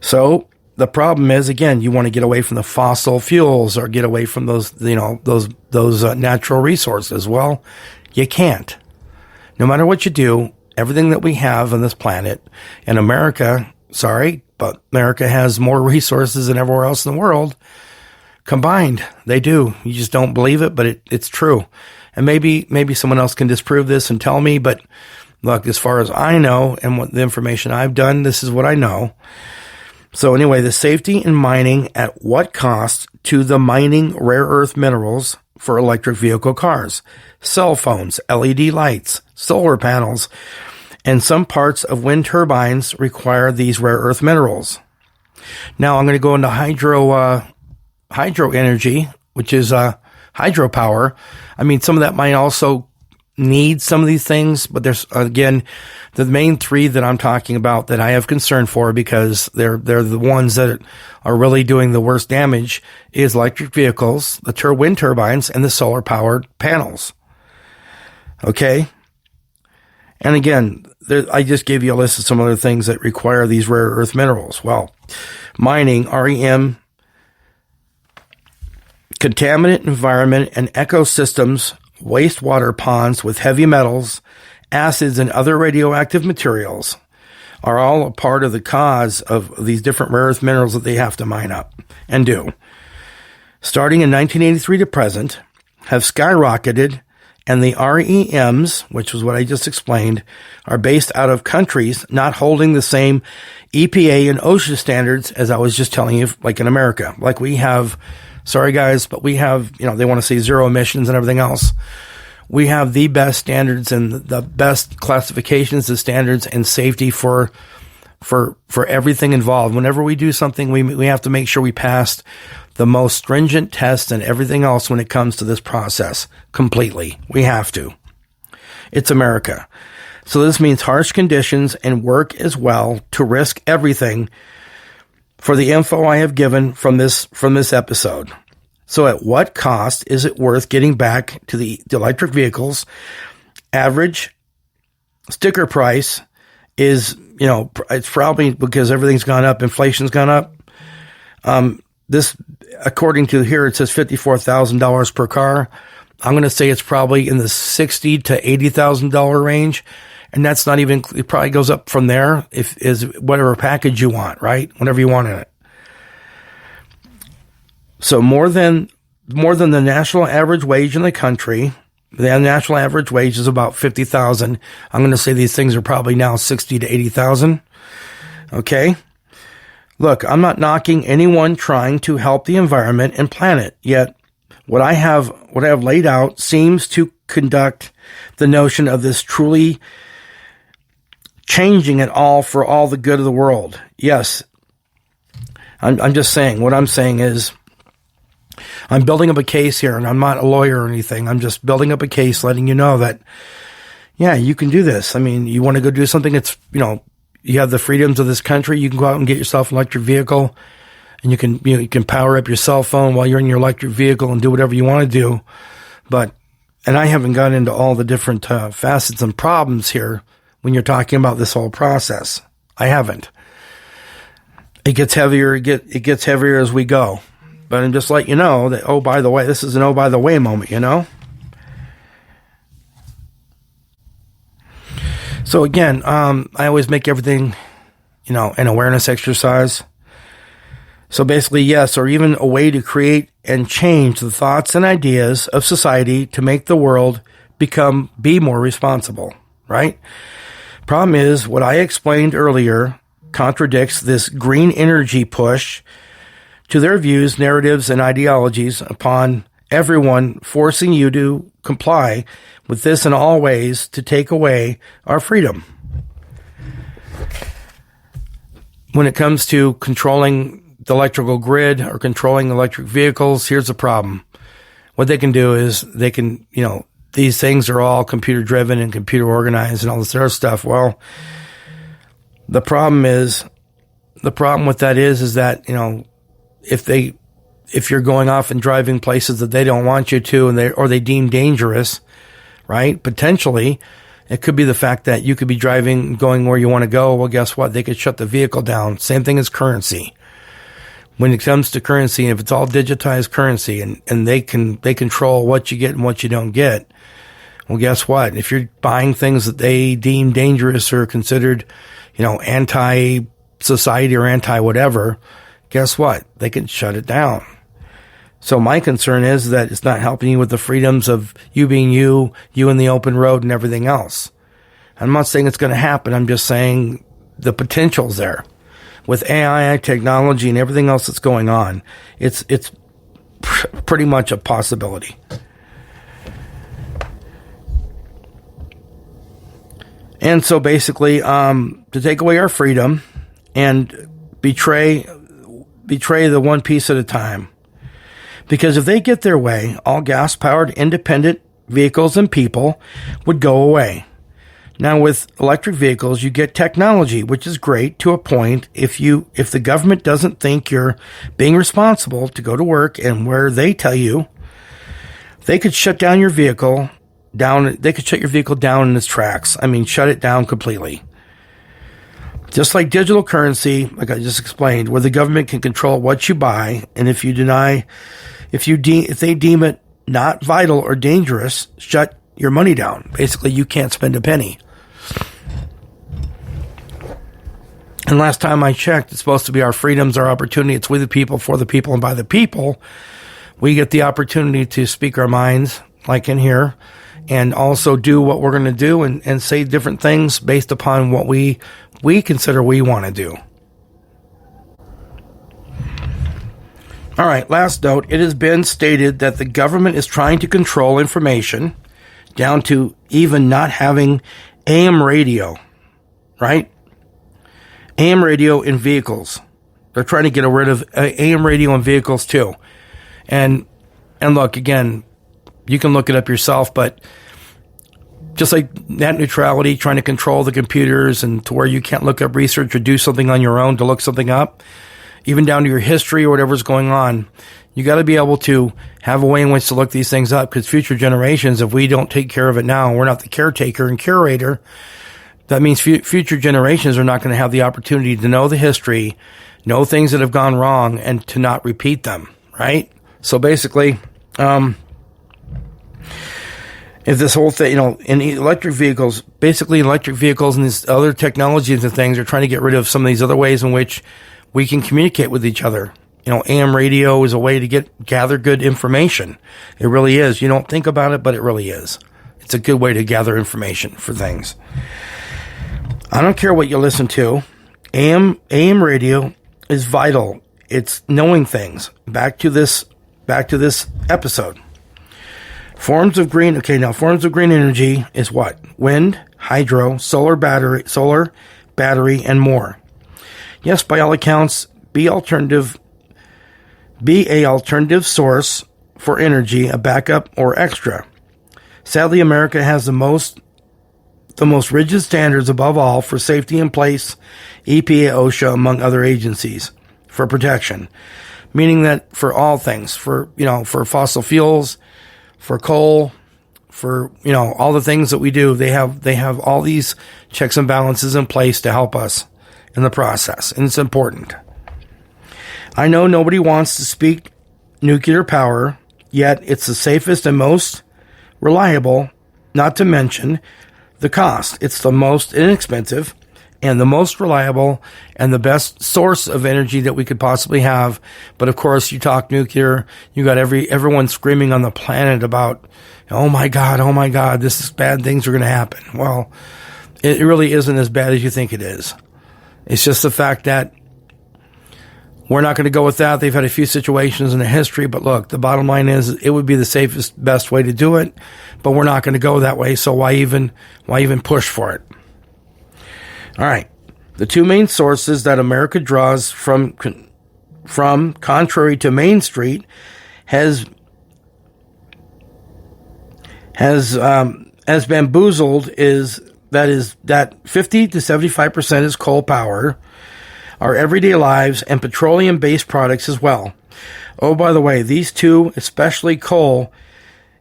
So the problem is, again, you want to get away from the fossil fuels or get away from those natural resources. Well, you can't. No matter what you do, everything that we have on this planet, and America, but America has more resources than everywhere else in the world combined. They do. You just don't believe it, but it's true. And maybe someone else can disprove this and tell me, but look, as far as I know and what the information I've done, this is what I know. So anyway, the safety in mining at what cost to the mining rare earth minerals for electric vehicle cars, cell phones, LED lights, solar panels, and some parts of wind turbines require these rare earth minerals. Now I'm going to go into hydro energy, which is hydropower. I mean, some of that might also need some of these things, but there's, again, the main three that I'm talking about that I have concern for, because they're the ones that are really doing the worst damage, is electric vehicles, the wind turbines, and the solar powered panels. Okay. And again, I just gave you a list of some other things that require these rare earth minerals. Well, mining, REM, contaminant environment and ecosystems, wastewater ponds with heavy metals, acids, and other radioactive materials are all a part of the cause of these different rare earth minerals that they have to mine up and do. Starting in 1983 to present, have skyrocketed, and the REMs, which was what I just explained, are based out of countries not holding the same EPA and OSHA standards as I was just telling you, like in America. Like we have, sorry guys, but we have, they want to see zero emissions and everything else. We have the best standards and the best classifications of standards and safety for everything involved. Whenever we do something, we have to make sure we pass the most stringent tests and everything else when it comes to this process completely. We have to. It's America. So this means harsh conditions and work as well to risk everything for the info I have given from this episode. So at what cost is it worth getting back to the electric vehicles? Average sticker price is, it's probably because everything's gone up, inflation's gone up. This, according to here, it says $54,000 per car. I'm going to say it's probably in the $60,000 to $80,000 range. And that's not even, it probably goes up from there is whatever package you want, right? Whatever you want in it. So more than the national average wage in the country. The national average wage is about $50,000. I'm going to say these things are probably now $60,000 to $80,000. Okay. Look, I'm not knocking anyone trying to help the environment and planet, yet what I have laid out seems to conduct the notion of this truly changing it all for all the good of the world. Yes, I'm just saying, what I'm saying is, I'm building up a case here, and I'm not a lawyer or anything. I'm just building up a case, letting you know that, yeah, you can do this. I mean, you want to go do something that's, you have the freedoms of this country. You can go out and get yourself an electric vehicle, and you can power up your cell phone while you're in your electric vehicle and do whatever you want to do. But And I haven't got into all the different facets and problems here when you're talking about this whole process. I haven't. It gets heavier. It gets heavier as we go. But I'm just letting you know that, oh, by the way, this is an oh, by the way moment, you know? So again, I always make everything, an awareness exercise. So basically, yes, or even a way to create and change the thoughts and ideas of society to make the world be more responsible, right? Problem is, what I explained earlier contradicts this green energy push to their views, narratives, and ideologies upon everyone, forcing you to comply with this in all ways to take away our freedom. When it comes to controlling the electrical grid or controlling electric vehicles, here's the problem. What they can do is they can, these things are all computer driven and computer organized and all this other stuff. Well, the problem with that is that, if you're going off and driving places that they don't want you to or they deem dangerous, right? Potentially, it could be the fact that you could be going where you want to go. Well, guess what? They could shut the vehicle down. Same thing as currency. When it comes to currency, if it's all digitized currency and they control what you get and what you don't get, well, guess what? If you're buying things that they deem dangerous or considered, anti-society or anti-whatever, guess what? They can shut it down. So my concern is that it's not helping you with the freedoms of you being you in the open road and everything else. I'm not saying it's going to happen. I'm just saying the potential's there. With AI technology and everything else that's going on, it's pretty much a possibility. And so basically, to take away our freedom and betray the one piece at a time. Because if they get their way, all gas-powered independent vehicles and people would go away. Now, with electric vehicles, you get technology, which is great to a point. If the government doesn't think you're being responsible to go to work and where they tell you, they could shut down your vehicle down. They could shut your vehicle down in its tracks. I mean, shut it down completely. Just like digital currency, like I just explained, where the government can control what you buy, and if they deem it not vital or dangerous, shut your money down. Basically, you can't spend a penny. And last time I checked, it's supposed to be our freedoms, our opportunity. It's with the people, for the people, and by the people. We get the opportunity to speak our minds, like in here, and also do what we're going to do and say different things based upon what we consider we want to do. All right, last note. It has been stated that the government is trying to control information down to even not having AM radio, right? AM radio in vehicles. They're trying to get rid of AM radio in vehicles too. And look, again, you can look it up yourself, but just like net neutrality, trying to control the computers and to where you can't look up research or do something on your own to look something up, even down to your history or whatever's going on, you got to be able to have a way in which to look these things up, because future generations, if we don't take care of it now, we're not the caretaker and curator, that means future generations are not going to have the opportunity to know the history, know things that have gone wrong, and to not repeat them, right? So basically, if this whole thing, in electric vehicles and these other technologies and things are trying to get rid of some of these other ways in which we can communicate with each other. AM radio is a way to gather good information. It really is. You don't think about it, but it really is. It's a good way to gather information for things. I don't care what you listen to. AM radio is vital. It's knowing things. Back to this episode. Forms of green energy is what? Wind, hydro, solar battery, and more. Yes, by all accounts, be a alternative source for energy, a backup or extra. Sadly, America has the most rigid standards above all for safety in place, EPA, OSHA, among other agencies, for protection. Meaning that for all things, for fossil fuels, for coal, for, all the things that we do. They have all these checks and balances in place to help us in the process, and it's important. I know nobody wants to speak nuclear power, yet it's the safest and most reliable, not to mention the cost. It's the most inexpensive and the most reliable and the best source of energy that we could possibly have. But of course, you talk nuclear, you got everyone screaming on the planet about, oh my God, this is bad things are going to happen. Well, it really isn't as bad as you think it is. It's just the fact that we're not going to go with that. They've had a few situations in the history, but look, the bottom line is it would be the safest, best way to do it, but we're not going to go that way. So why even push for it? All right. The two main sources that America draws from contrary to Main Street, has bamboozled is that 50 to 75% is coal power, our everyday lives, and petroleum-based products as well. Oh, by the way, these two, especially coal,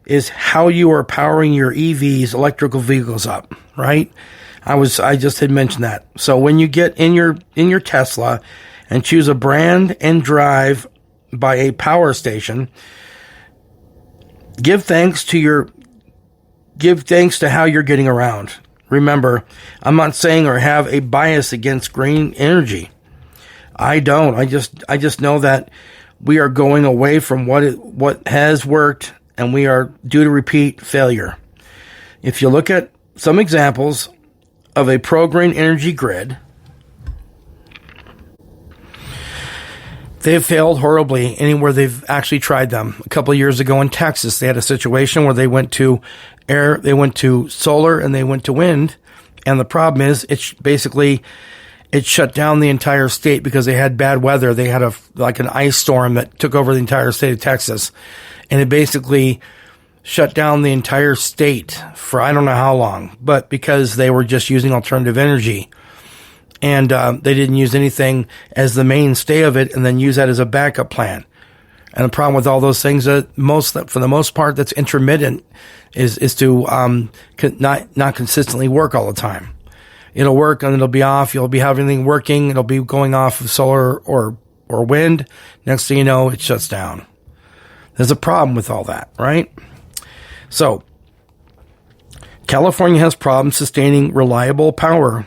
is how you are powering your EVs, electrical vehicles up, right? I just had mentioned that. So when you get in your Tesla and choose a brand and drive by a power station, give thanks to how you're getting around. Remember, I'm not saying or have a bias against green energy. I don't. I just know that we are going away from what has worked, and we are due to repeat failure. If you look at some examples of a pro-green energy grid, they've failed horribly anywhere they've actually tried them. A couple of years ago in Texas, they had a situation where they went to solar, and they went to wind. And the problem is, it shut down the entire state because they had bad weather. They had an ice storm that took over the entire state of Texas. And it basically shut down the entire state for I don't know how long, but because they were just using alternative energy. And they didn't use anything as the mainstay of it and then use that as a backup plan. And the problem with all those things, for the most part, that's intermittent, is to not consistently work all the time. It'll work and it'll be off. You'll be having everything working. It'll be going off of solar or wind. Next thing you know, it shuts down. There's a problem with all that, right? So, California has problems sustaining reliable power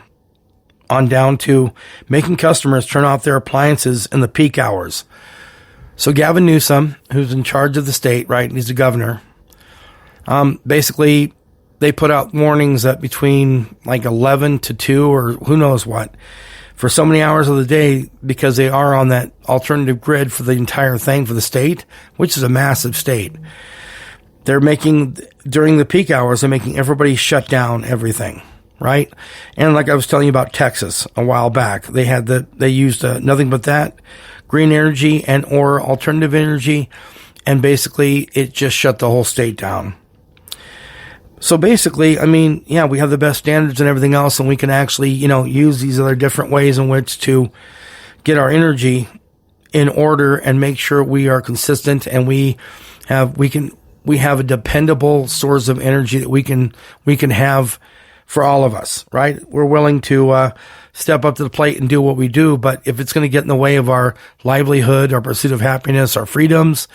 on down to making customers turn off their appliances in the peak hours. So Gavin Newsom, who's in charge of the state, right, he's the governor, basically they put out warnings that between like 11 to 2 or who knows what, for so many hours of the day, because they are on that alternative grid for the entire thing for the state, which is a massive state. They're making, during the peak hours, they're making everybody shut down everything, right? And like I was telling you about Texas a while back, they used nothing but that, green energy and or alternative energy, and basically it just shut the whole state down. So basically, I mean, yeah, we have the best standards and everything else, and we can actually, use these other different ways in which to get our energy in order and make sure we are consistent, and we have a dependable source of energy that we can have for all of us, right? We're willing to step up to the plate and do what we do, but if it's going to get in the way of our livelihood, our pursuit of happiness, our freedoms,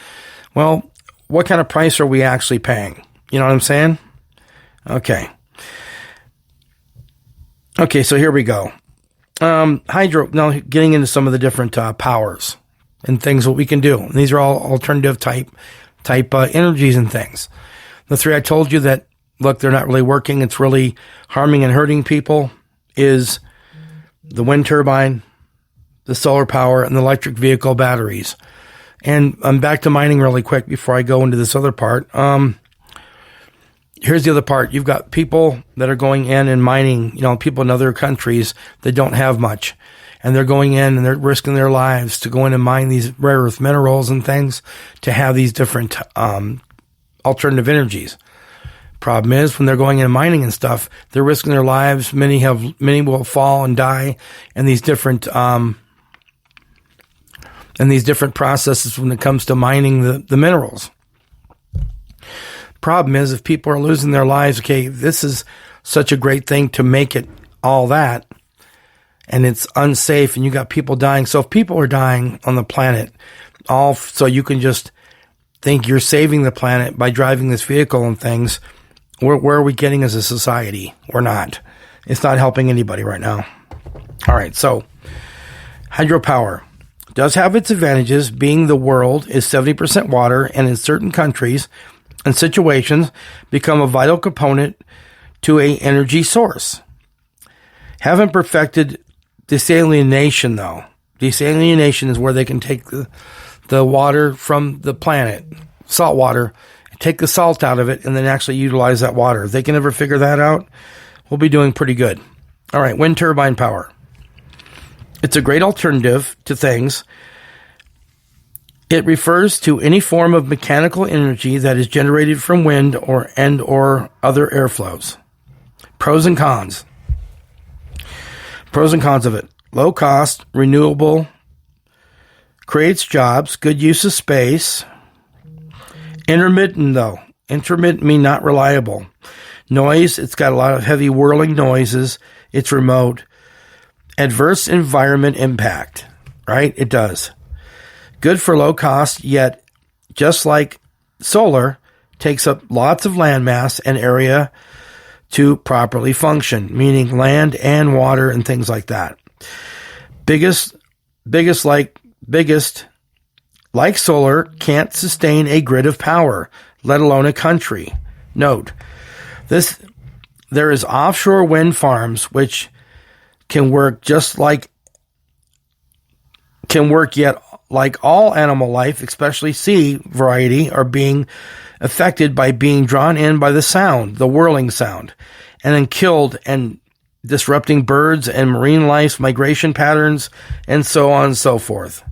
well, what kind of price are we actually paying? You know what I'm saying? Okay, so here we go. Hydro, now getting into some of the different powers and things what we can do. And these are all alternative type energies and things. The three I told you that, look, they're not really working, it's really harming and hurting people, is the wind turbine, the solar power, and the electric vehicle batteries. And I'm back to mining really quick before I go into this other part. Here's the other part. You've got people that are going in and mining, people in other countries that don't have much. And they're going in and they're risking their lives to go in and mine these rare earth minerals and things to have these different alternative energies. Problem is, when they're going in and mining and stuff, they're risking their lives. Many will fall and die in these different processes when it comes to mining the minerals. problem is if people are losing their lives, okay, this is such a great thing to make it all that, and it's unsafe, and you got people dying. So if people are dying on the planet, so you can just think you're saving the planet by driving this vehicle and things, where are we getting as a society? We're not. It's not helping anybody right now. All right, so hydropower does have its advantages, being the world is 70% water, and in certain countries and situations become a vital component to a energy source. Haven't perfected desalination, though. Desalination is where they can take the water from the planet, salt water, take the salt out of it, and then actually utilize that water. If they can ever figure that out, we'll be doing pretty good. All right, wind turbine power. It's a great alternative to things. It refers to any form of mechanical energy that is generated from wind or other airflows. Pros and cons. Pros and cons of it. Low cost, renewable, creates jobs, good use of space. Intermittent, though. Intermittent mean not reliable. Noise, it's got a lot of heavy whirling noises. It's remote. Adverse environment impact, right? It does. Good for low cost, yet just like solar, takes up lots of land mass and area to properly function, meaning land and water and things like that. Biggest, like solar, can't sustain a grid of power, let alone a country. Note, there is offshore wind farms which can work yet like all animal life, especially sea variety, are being affected by being drawn in by the sound, the whirling sound, and then killed and disrupting birds and marine life's migration patterns, and so on and so forth.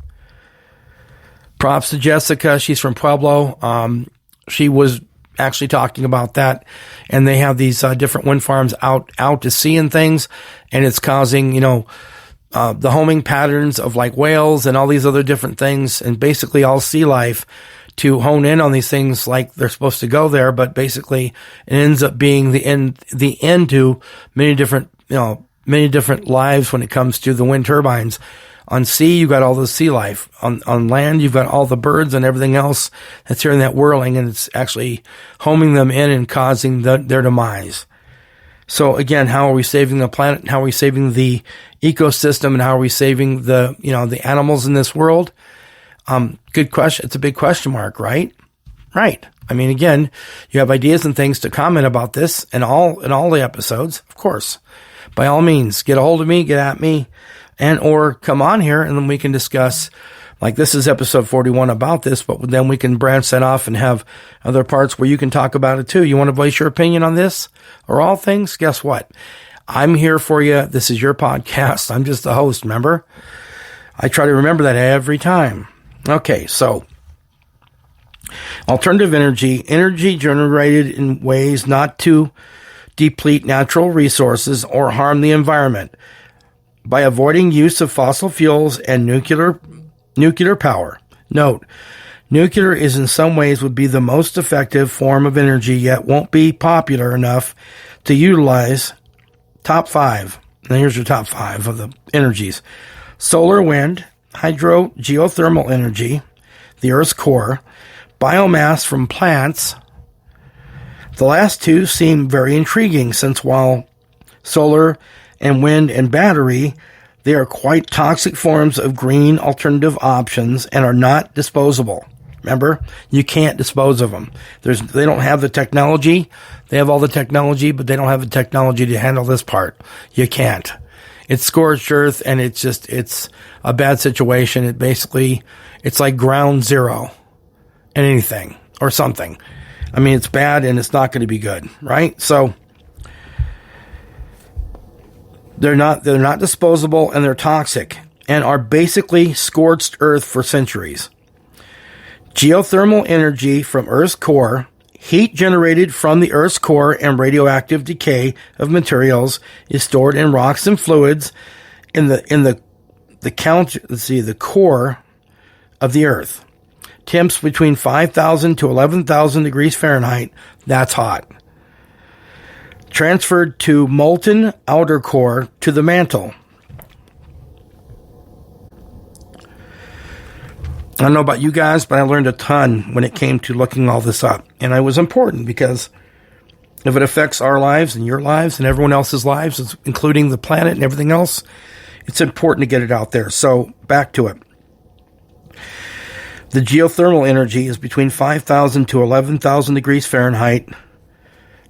Props to Jessica. She's from Pueblo. She was actually talking about that, and they have these different wind farms out to sea and things, and it's causing, the homing patterns of like whales and all these other different things, and basically all sea life to hone in on these things like they're supposed to go there, but basically it ends up being the end to many different lives when it comes to the wind turbines. On sea, you've got all the sea life. On land, you've got all the birds and everything else that's hearing that whirling, and it's actually homing them in and causing their demise. So again, how are we saving the planet? How are we saving the ecosystem? And how are we saving the animals in this world? Good question. It's a big question mark, right? Right. I mean, again, you have ideas and things to comment about this in all the episodes, of course. By all means, get a hold of me, get at me, and or come on here, and then we can discuss. Like, this is episode 41 about this, but then we can branch that off and have other parts where you can talk about it too. You want to voice your opinion on this or all things? Guess what? I'm here for you. This is your podcast. I'm just the host, remember? I try to remember that every time. Okay, so alternative energy generated in ways not to deplete natural resources or harm the environment by avoiding use of fossil fuels and nuclear power. Note, nuclear is in some ways would be the most effective form of energy, yet won't be popular enough to utilize. Top 5. Now here's your top 5 of the energies. Solar, wind, hydro, geothermal energy, the Earth's core, biomass from plants. The last two seem very intriguing, since while solar and wind and battery, they are quite toxic forms of green alternative options and are not disposable. Remember, you can't dispose of them. They don't have the technology. They have all the technology, but they don't have the technology to handle this part. You can't. It's scorched earth, and it's a bad situation. It's like ground zero in anything or something. I mean, it's bad, and it's not going to be good, right? So they're not disposable, and they're toxic and are basically scorched earth for centuries. Geothermal energy from Earth's core, heat generated from the Earth's core and radioactive decay of materials, is stored in rocks and fluids in the core of the Earth. Temps between 5,000 to 11,000 degrees Fahrenheit, that's hot. Transferred to molten outer core to the mantle. I don't know about you guys, but I learned a ton when it came to looking all this up. And it was important because if it affects our lives and your lives and everyone else's lives, including the planet and everything else, it's important to get it out there. So back to it. The geothermal energy is between 5,000 to 11,000 degrees Fahrenheit,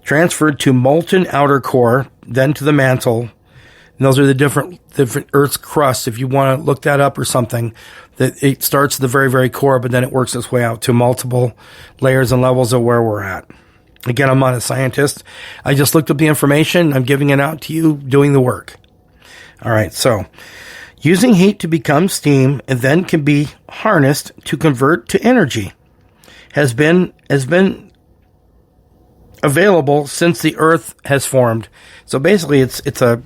transferred to molten outer core, then to the mantle. And those are the different Earth's crust. If you want to look that up or something, that it starts at the very, very core, but then it works its way out to multiple layers and levels of where we're at. Again, I'm not a scientist. I just looked up the information. I'm giving it out to you, doing the work. All right, so using heat to become steam and then can be harnessed to convert to energy has been available since the Earth has formed. So basically, it's a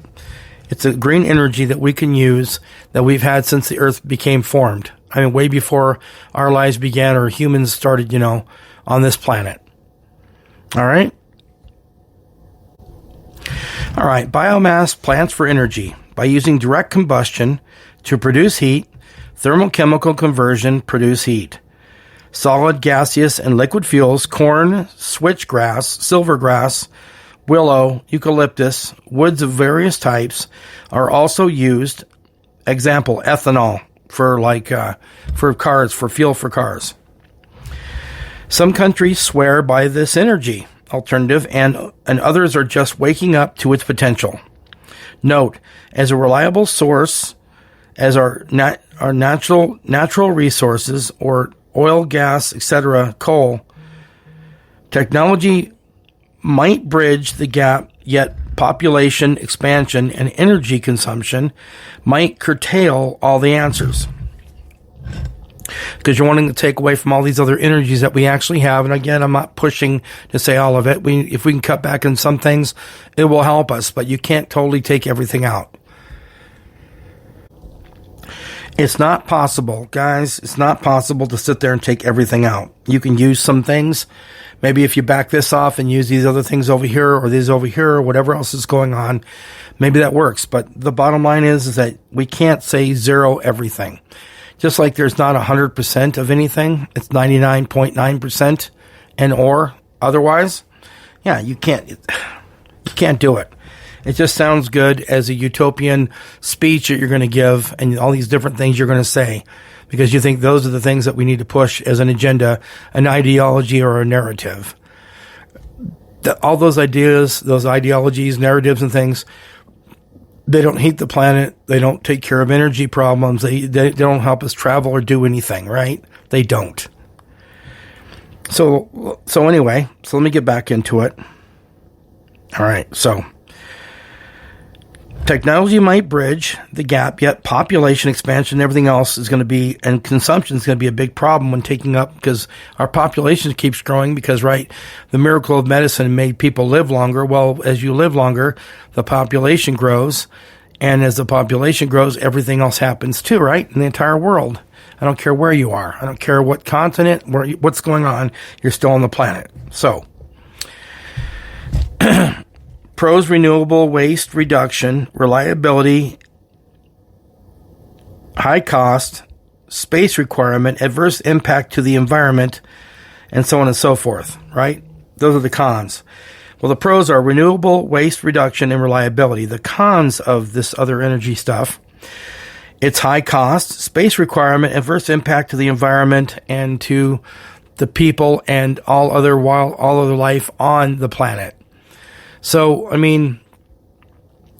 green energy that we can use that we've had since the Earth became formed. I mean, way before our lives began or humans started, on this planet. All right. All right. Biomass plants for energy by using direct combustion to produce heat. Thermochemical conversion produce heat. Solid, gaseous, and liquid fuels, corn, switchgrass, silvergrass, willow, eucalyptus, woods of various types are also used. Example, ethanol for cars, for fuel for cars. Some countries swear by this energy alternative and others are just waking up to its potential. Note, as a reliable source, as our natural resources or oil, gas, etc., coal, technology might bridge the gap, yet population expansion and energy consumption might curtail all the answers. Because you're wanting to take away from all these other energies that we actually have. And again, I'm not pushing to say all of it. If we can cut back on some things, it will help us. But you can't totally take everything out. It's not possible, guys. It's not possible to sit there and take everything out. You can use some things. Maybe if you back this off and use these other things over here or these over here or whatever else is going on, maybe that works. But the bottom line is that we can't say zero everything. Just like there's not 100% of anything, it's 99.9% and or otherwise. Yeah, you can't do it. It just sounds good as a utopian speech that you're going to give and all these different things you're going to say because you think those are the things that we need to push as an agenda, an ideology, or a narrative. All those ideas, those ideologies, narratives, and things, they don't heat the planet. They don't take care of energy problems. They don't help us travel or do anything, right? They don't. So anyway, let me get back into it. All right, so technology might bridge the gap, yet population expansion and everything else is going to be, and consumption is going to be a big problem when taking up, because our population keeps growing because, right, the miracle of medicine made people live longer. Well, as you live longer, the population grows, and as the population grows, everything else happens too, right, in the entire world. I don't care where you are. I don't care what continent, what's going on, you're still on the planet. So, pros: renewable waste reduction, reliability, high cost, space requirement, adverse impact to the environment, and so on and so forth, right? Those are the cons. Well, the pros are renewable waste reduction and reliability. The cons of this other energy stuff: it's high cost, space requirement, adverse impact to the environment and to the people and all other life on the planet. So, I mean,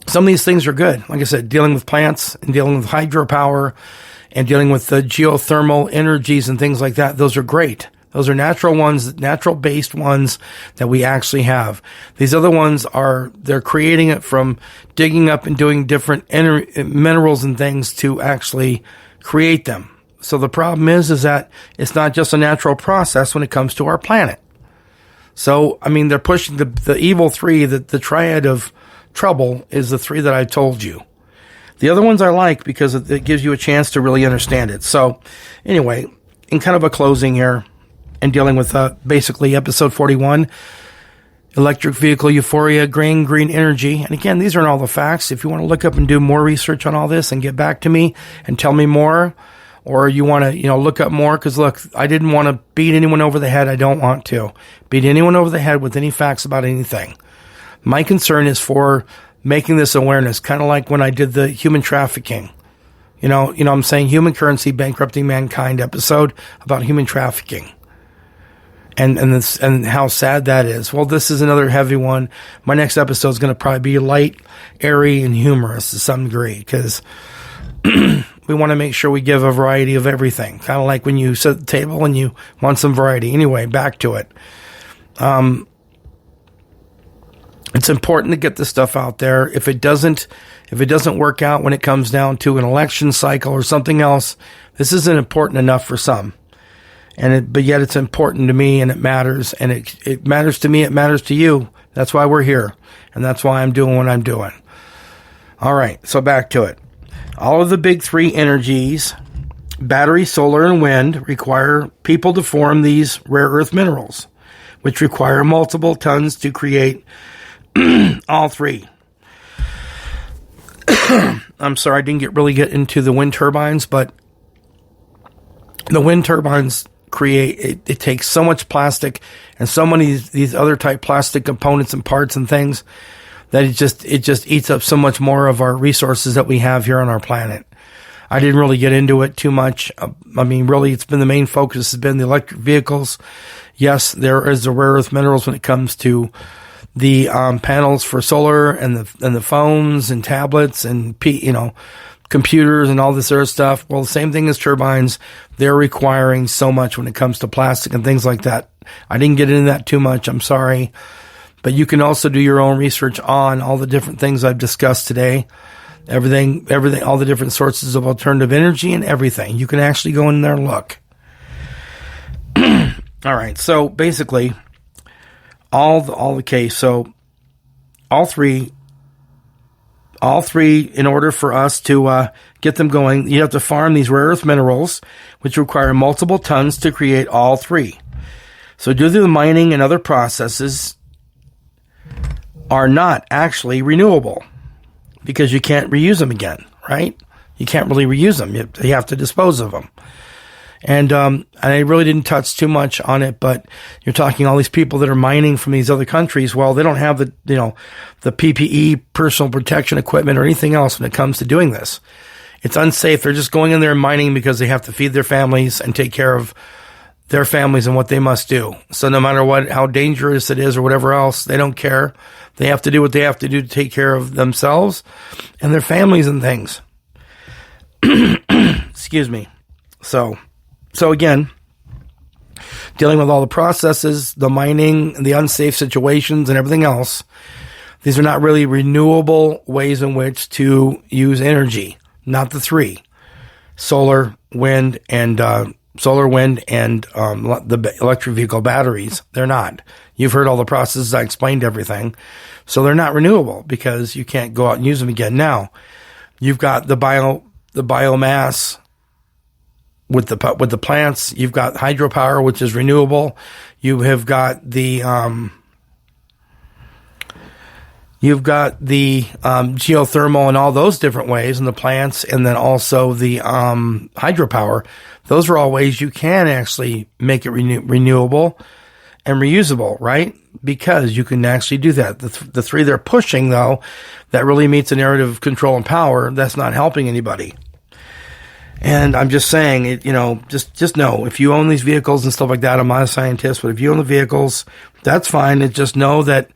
some of these things are good. Like I said, dealing with plants and dealing with hydropower and dealing with the geothermal energies and things like that, those are great. Those are natural ones, natural-based ones that we actually have. These other ones they're creating it from digging up and doing different minerals and things to actually create them. So the problem is that it's not just a natural process when it comes to our planet. So, I mean, they're pushing the evil three, the triad of trouble is the three that I told you. The other ones I like because it gives you a chance to really understand it. So, anyway, in kind of a closing here and dealing with basically episode 41, electric vehicle euphoria, green energy. And again, these aren't all the facts. If you want to look up and do more research on all this and get back to me and tell me more, or you want to, look up more, because look, I didn't want to beat anyone over the head. I don't want to beat anyone over the head with any facts about anything. My concern is for making this awareness, kind of like when I did the human trafficking. I'm saying human currency bankrupting mankind episode about human trafficking. And how sad that is. Well, this is another heavy one. My next episode is going to probably be light, airy, and humorous to some degree, because we want to make sure we give a variety of everything. Kind of like when you sit at the table and you want some variety. Anyway, back to it. It's important to get this stuff out there. If it doesn't work out when it comes down to an election cycle or something else, this isn't important enough for some. But yet it's important to me, and it matters, and it matters to me, it matters to you. That's why we're here, and that's why I'm doing what I'm doing. All right, so back to it. All of the big three energies, battery, solar, and wind, require people to form these rare earth minerals, which require multiple tons to create all three. I'm sorry, I didn't really get into the wind turbines, but the wind turbines it takes so much plastic and so many these other type plastic components and parts and things that it just eats up so much more of our resources that we have here on our planet. I didn't really get into it too much. Really, it's been the main focus has been the electric vehicles. Yes, there is the rare earth minerals when it comes to the panels for solar and the phones and tablets and computers and all this other stuff. Well, the same thing as turbines. They're requiring so much when it comes to plastic and things like that. I didn't get into that too much. I'm sorry. But you can also do your own research on all the different things I've discussed today. Everything, all the different sources of alternative energy and everything. You can actually go in there and look. All right. So basically, all three, in order for us to get them going, you have to farm these rare earth minerals, which require multiple tons to create all three. So due to the mining and other processes are not actually renewable because you can't reuse them again, right? You can't really reuse them. You have to dispose of them. And I really didn't touch too much on it, but you're talking all these people that are mining from these other countries. Well, they don't have the PPE, personal protection equipment, or anything else when it comes to doing this. It's unsafe. They're just going in there and mining because they have to feed their families and take care of their families and what they must do. So no matter how dangerous it is or whatever else, they don't care. They have to do what they have to do to take care of themselves and their families and things. Excuse me. So again, dealing with all the processes, the mining, the unsafe situations, and everything else, these are not really renewable ways in which to use energy. Not the three: solar, wind, and the electric vehicle batteries. They're not. You've heard all the processes. I explained everything. So they're not renewable because you can't go out and use them again. Now, you've got the biomass. With the plants, you've got hydropower, which is renewable. You have got the geothermal and all those different ways in the plants, and then also the hydropower. Those are all ways you can actually make it renewable and reusable, right? Because you can actually do that. The three they're pushing, though, that really meets a narrative of control and power. That's not helping anybody. And I'm just saying, just know, if you own these vehicles and stuff like that, I'm not a scientist, but if you own the vehicles, that's fine. And just know that,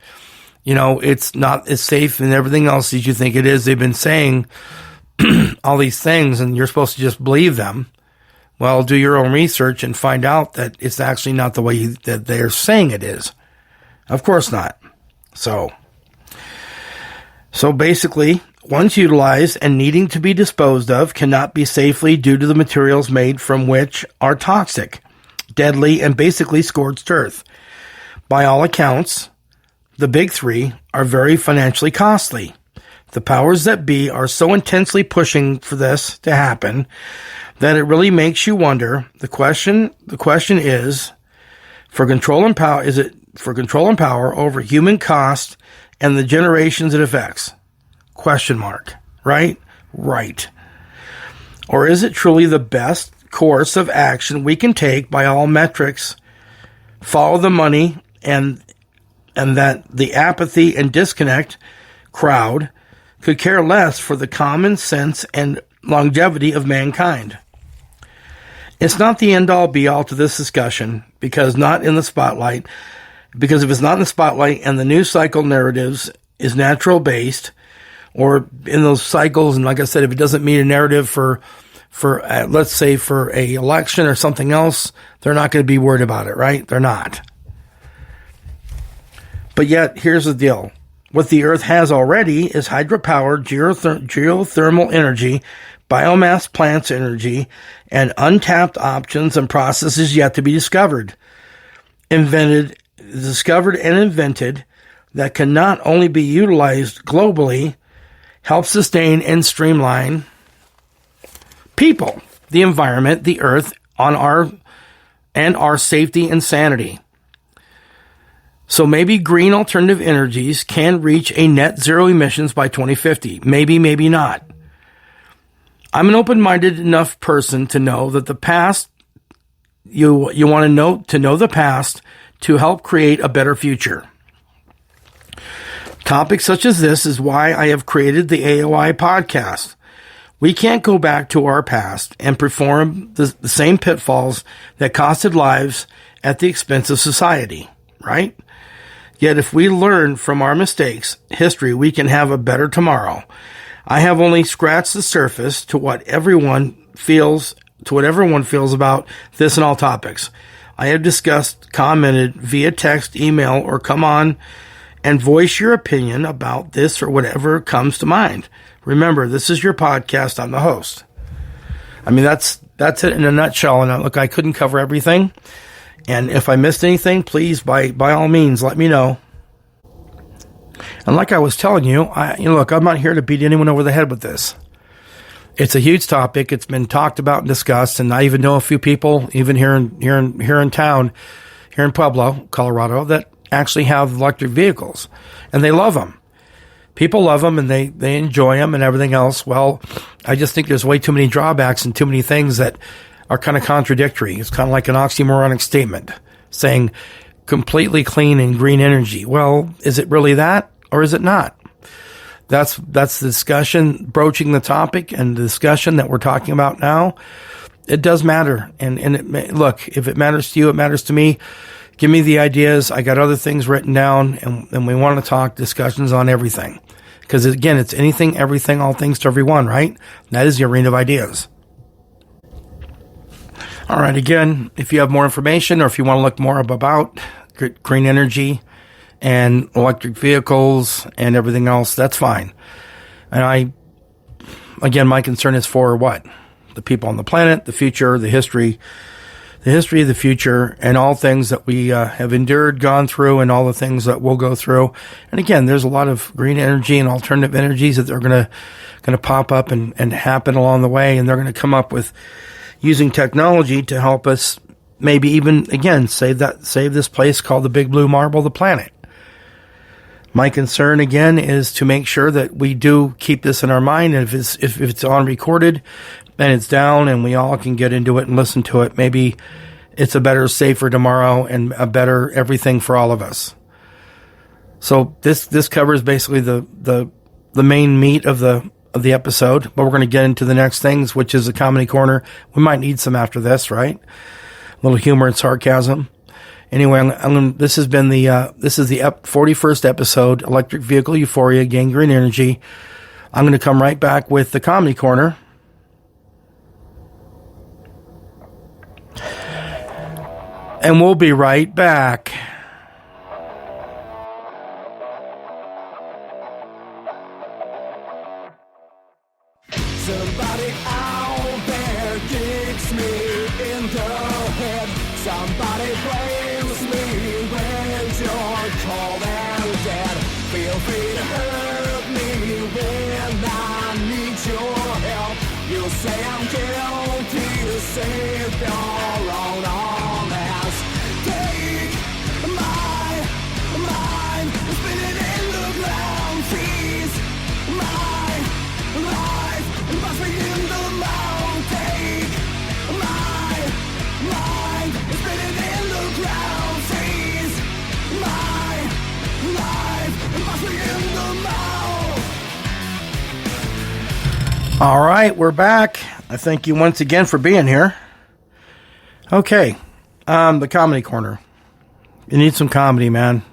it's not as safe and everything else as you think it is. They've been saying all these things and you're supposed to just believe them. Well, do your own research and find out that it's actually not the way that they're saying it is. Of course not. So basically, once utilized and needing to be disposed of, cannot be safely due to the materials made from which are toxic, deadly, and basically scorched earth. By all accounts, the big three are very financially costly. The powers that be are so intensely pushing for this to happen that it really makes you wonder. The question is, for control and power, is it for control and power over human cost and the generations it affects? Question mark. Right? Right. Or is it truly the best course of action we can take by all metrics, follow the money, and that the apathy and disconnect crowd could care less for the common sense and longevity of mankind? It's not the end-all be-all to this discussion because if it's not in the spotlight and the news cycle narratives is natural-based, or in those cycles, and like I said, if it doesn't meet a narrative for let's say for a election or something else, they're not going to be worried about it, right? They're not. But yet, here's the deal. What the Earth has already is hydropower, geothermal energy, biomass plants energy, and untapped options and processes yet to be discovered and invented that can not only be utilized globally, help sustain and streamline people, the environment, the Earth, our safety and sanity. So maybe green alternative energies can reach a net zero emissions by 2050. Maybe, maybe not. I'm an open-minded enough person to know that the past, you want to know the past to help create a better future. Topics such as this is why I have created the AOI podcast. We can't go back to our past and perform the same pitfalls that costed lives at the expense of society, right? Yet if we learn from our mistakes, history, we can have a better tomorrow. I have only scratched the surface to what everyone feels about this and all topics. I have discussed, commented via text, email, or come on and voice your opinion about this or whatever comes to mind. Remember, this is your podcast. I'm the host. I mean, that's it in a nutshell. And look, I couldn't cover everything. And if I missed anything, please, by all means, let me know. And like I was telling you, look, I'm not here to beat anyone over the head with this. It's a huge topic. It's been talked about and discussed, and I even know a few people, even here in town, here in Pueblo, Colorado, that actually have electric vehicles, and they love them. People love them, and they enjoy them and everything else. Well, I just think there's way too many drawbacks and too many things that are kind of contradictory. It's kind of like an oxymoronic statement saying completely clean and green energy. Well, is it really that, or is it not? That's the discussion, broaching the topic and the discussion that we're talking about now. It does matter. Look, if it matters to you, it matters to me. Give me the ideas. I got other things written down, and we want to talk discussions on everything. Because again, it's anything, everything, all things to everyone, right? That is the arena of ideas. All right, again, if you have more information or if you want to look more about green energy and electric vehicles and everything else, that's fine. And my concern is for what? The people on the planet, the future, the history of the future, and all things that we have endured, gone through, and all the things that we'll go through. And again, there's a lot of green energy and alternative energies that are going to pop up and happen along the way, and they're going to come up with using technology to help us maybe even, again, save this place called the Big Blue Marble, the planet. My concern, again, is to make sure that we do keep this in our mind. And if it's on recorded and it's down and we all can get into it and listen to it, maybe it's a better, safer tomorrow and a better everything for all of us. So this covers basically the main meat of the episode, but we're going to get into the next things, which is a comedy corner. We might need some after this, right? A little humor and sarcasm. Anyway, this is the 41st episode, Electric Vehicle Euphoria, Gangrene Energy. I'm going to come right back with the comedy corner. And we'll be right back. Somebody out there kicks me in the head. Somebody blames me when you're cold and dead. Feel free to hurt me when I need your help. You say I'm guilty save your own mess. Take my mind, spin it in the ground. Seize my life, and bust me in the mouth. Take my mind, spin it in the ground. Seize my life, and bust me in the mouth. All right, we're back. I thank you once again for being here. Okay, the comedy corner. You need some comedy, man.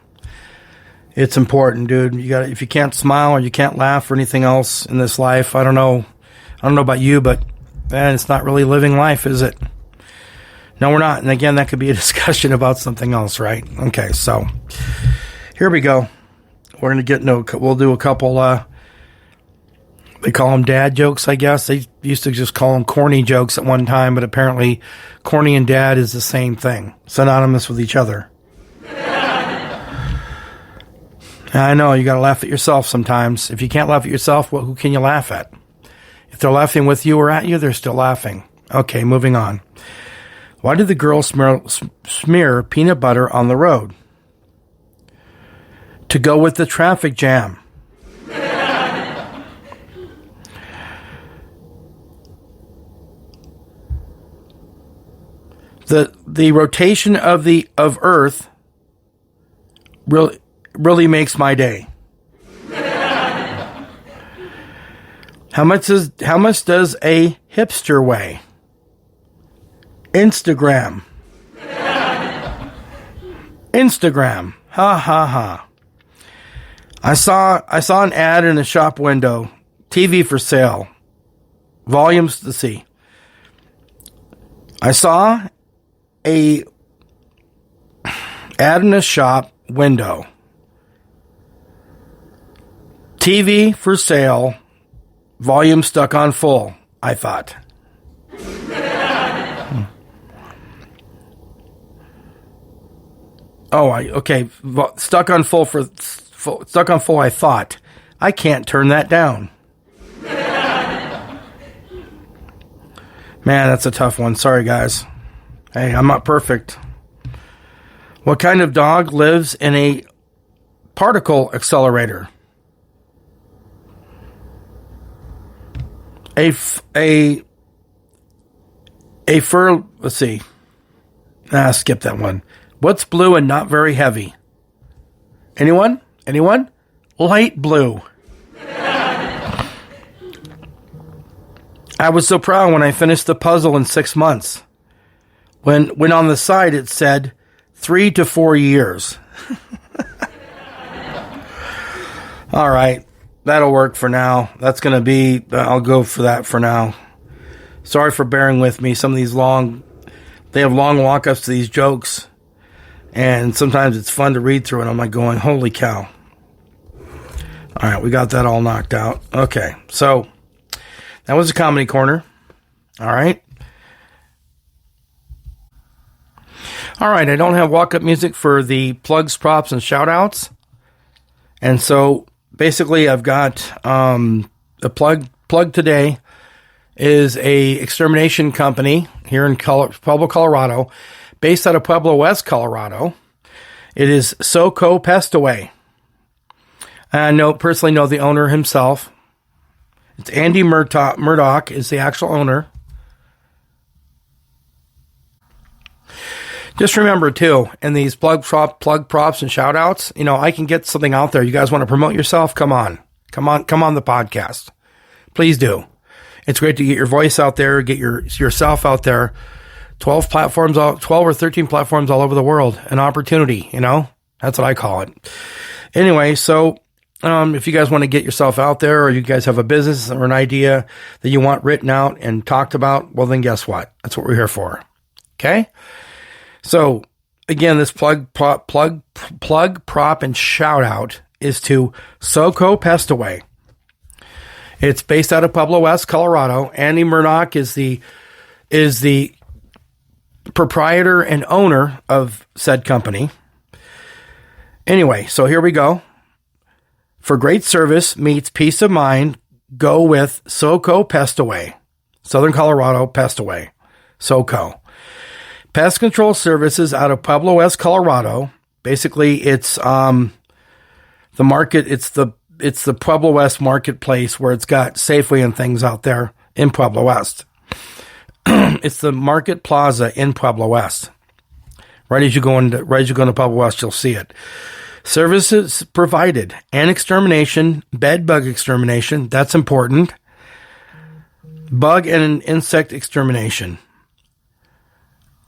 It's important, dude. You got if you can't smile or you can't laugh or anything else in this life, I don't know about you, but man, it's not really living life, is it? No, we're not. And again, that could be a discussion about something else, right? Okay, so here we go. We're gonna we'll do a couple. They call them dad jokes, I guess. They used to just call them corny jokes at one time, but apparently corny and dad is the same thing, synonymous with each other. I know, you got to laugh at yourself sometimes. If you can't laugh at yourself, well, who can you laugh at? If they're laughing with you or at you, they're still laughing. Okay, moving on. Why did the girl smear peanut butter on the road? To go with the traffic jam. The rotation of Earth really makes my day. How much does a hipster weigh? Instagram. Instagram. Ha ha ha. I saw an ad in a shop window. TV for sale. Volumes to see. I saw a ad in a shop window. TV for sale. Volume stuck on full, I thought. Okay. Stuck on full, I thought. I can't turn that down. Man, that's a tough one. Sorry, guys. Hey, I'm not perfect. What kind of dog lives in a particle accelerator? A fur. Let's see. Skip that one. What's blue and not very heavy? Anyone? Light blue. I was so proud when I finished the puzzle in 6 months. When on the side it said 3 to 4 years. All right. That'll work for now. That's going to be, I'll go for that for now. Sorry for bearing with me. Some of these they have long walk-ups to these jokes. And sometimes it's fun to read through it. I'm like going, holy cow. All right, we got that all knocked out. Okay, so that was a comedy corner. All right. All right, I don't have walk-up music for the plugs, props, and shout-outs. And so basically I've got the plug today is a extermination company here in Pueblo, Colorado, based out of Pueblo West, Colorado. It is SoCo Pest Away. I personally know the owner himself. It's Andy Murdoch is the actual owner. Just remember, too, in these plug props and shout-outs, I can get something out there. You guys want to promote yourself? Come on the podcast. Please do. It's great to get your voice out there, get yourself out there. 12 or 13 platforms all over the world. An opportunity, That's what I call it. Anyway, so if you guys want to get yourself out there, or you guys have a business or an idea that you want written out and talked about, well, then guess what? That's what we're here for. Okay? So, again, this plug, prop, and shout out is to SoCo Pest Away. It's based out of Pueblo West, Colorado. Andy Murdoch is the proprietor and owner of said company. Anyway, so here we go. For great service meets peace of mind, go with SoCo Pest Away. Southern Colorado Pest Away. SoCo. Pest control services out of Pueblo West, Colorado. Basically, it's the market. It's the Pueblo West marketplace where it's got Safeway and things out there in Pueblo West. It's the Market Plaza in Pueblo West. Right as you go into Pueblo West, you'll see it. Services provided: ant extermination, bed bug extermination. That's important. Bug and insect extermination.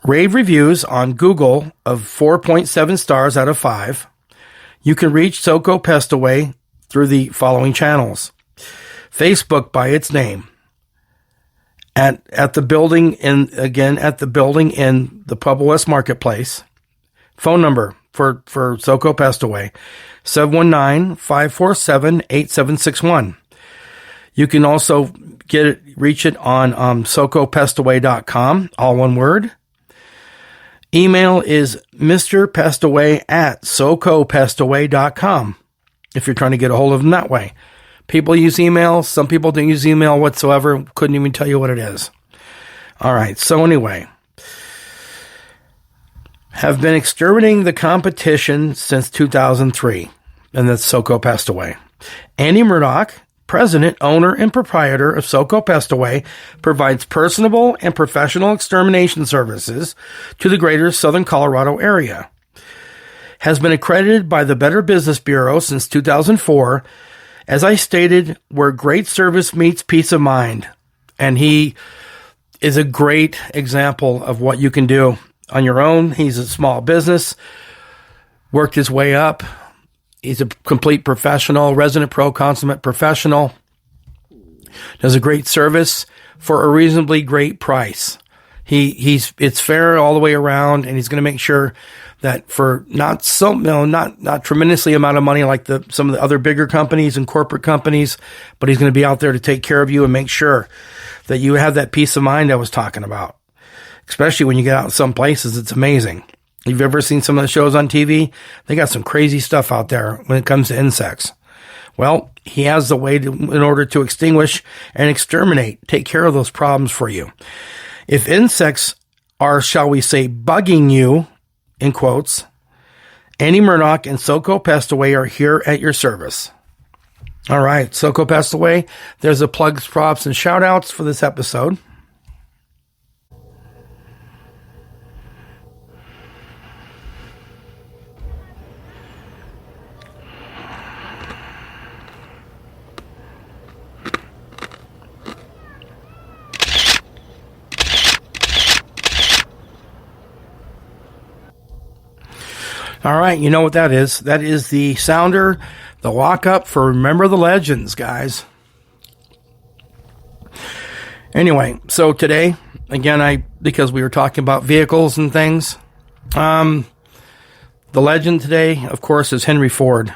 Rave reviews on Google of 4.7 stars out of 5. You can reach SoCo Pest Away through the following channels. Facebook by its name. At the building in the Pueblo West Marketplace. Phone number for SoCo Pest Away, 719-547-8761. You can also reach it on SoCoPestAway.com, all one word. Email is mrpestaway@SoCoPestAway.com if you're trying to get a hold of them that way. People use email. Some people don't use email whatsoever. Couldn't even tell you what it is. All right. So anyway, have been exterminating the competition since 2003. And that's SoCo Pest Away. Andy Murdoch, president, owner, and proprietor of SoCo Pest Away, provides personable and professional extermination services to the greater Southern Colorado area. Has been accredited by the Better Business Bureau since 2004. As I stated, where great service meets peace of mind. And he is a great example of what you can do on your own. He's a small business, worked his way up. He's a complete professional, resident pro, consummate professional. Does a great service for a reasonably great price. It's fair all the way around, and he's going to make sure that for not tremendously amount of money like some of the other bigger companies and corporate companies, but he's going to be out there to take care of you and make sure that you have that peace of mind I was talking about. Especially when you get out in some places, it's amazing. You've ever seen some of the shows on TV? They got some crazy stuff out there when it comes to insects. Well, he has the way in order to extinguish and exterminate, take care of those problems for you. If insects are, shall we say, bugging you, in quotes, Andy Murdoch and SoCo Pest Away are here at your service. All right, SoCo Pest Away, there's the plugs, props, and shout-outs for this episode. All right, you know what that is. That is the sounder, the lock-up for Remember the Legends, guys. Anyway, so today, again, because we were talking about vehicles and things, the legend today, of course, is Henry Ford.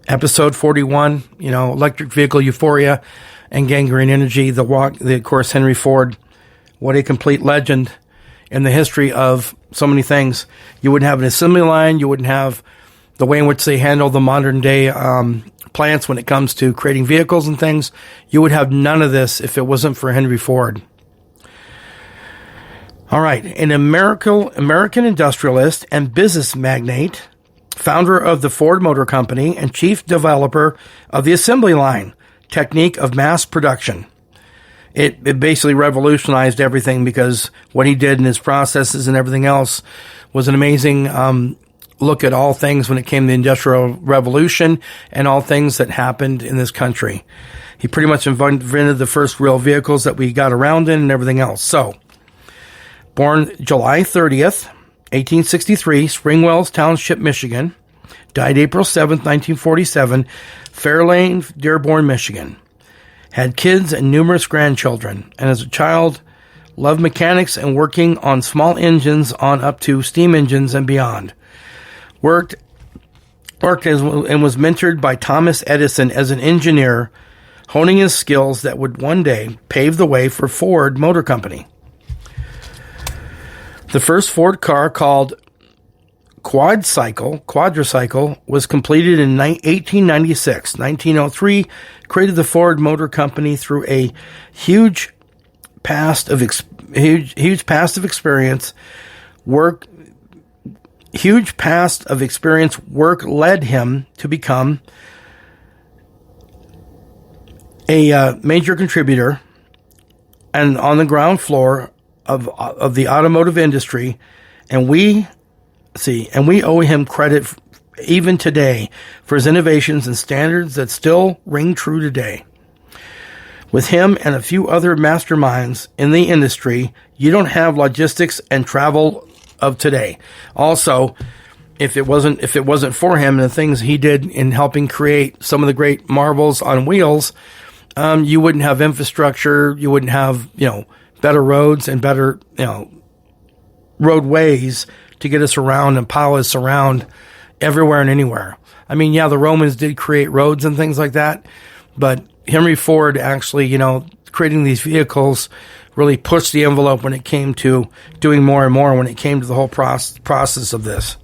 Episode 41, electric vehicle euphoria and gangrene energy. Of course, Henry Ford, what a complete legend in the history of so many things. You wouldn't have an assembly line. You wouldn't have the way in which they handle the modern day plants when it comes to creating vehicles and things. You would have none of this if it wasn't for Henry Ford. All right. An American industrialist and business magnate, founder of the Ford Motor Company and chief developer of the assembly line technique of mass production. It basically revolutionized everything because what he did in his processes and everything else was an amazing look at all things when it came to the Industrial Revolution and all things that happened in this country. He pretty much invented the first real vehicles that we got around in and everything else. So, born July 30th, 1863, Springwells Township, Michigan. Died April 7th, 1947, Fairlane, Dearborn, Michigan. Had kids and numerous grandchildren, and as a child, loved mechanics and working on small engines on up to steam engines and beyond. Worked and was mentored by Thomas Edison as an engineer, honing his skills that would one day pave the way for Ford Motor Company. The first Ford car, called Quadricycle, was completed in 1896. 1903 created the Ford Motor Company through a huge past of huge past of experience. Work led him to become a major contributor and on the ground floor of the automotive industry, and we owe him credit even today for his innovations and standards that still ring true today. With him and a few other masterminds in the industry, you don't have logistics and travel of today. Also, if it wasn't for him and the things he did in helping create some of the great marvels on wheels, you wouldn't have infrastructure, you wouldn't have, better roads and better, roadways to get us around and power us around everywhere and anywhere. I mean, yeah, the Romans did create roads and things like that, but Henry Ford actually, creating these vehicles really pushed the envelope when it came to doing more and more when it came to the whole process of this.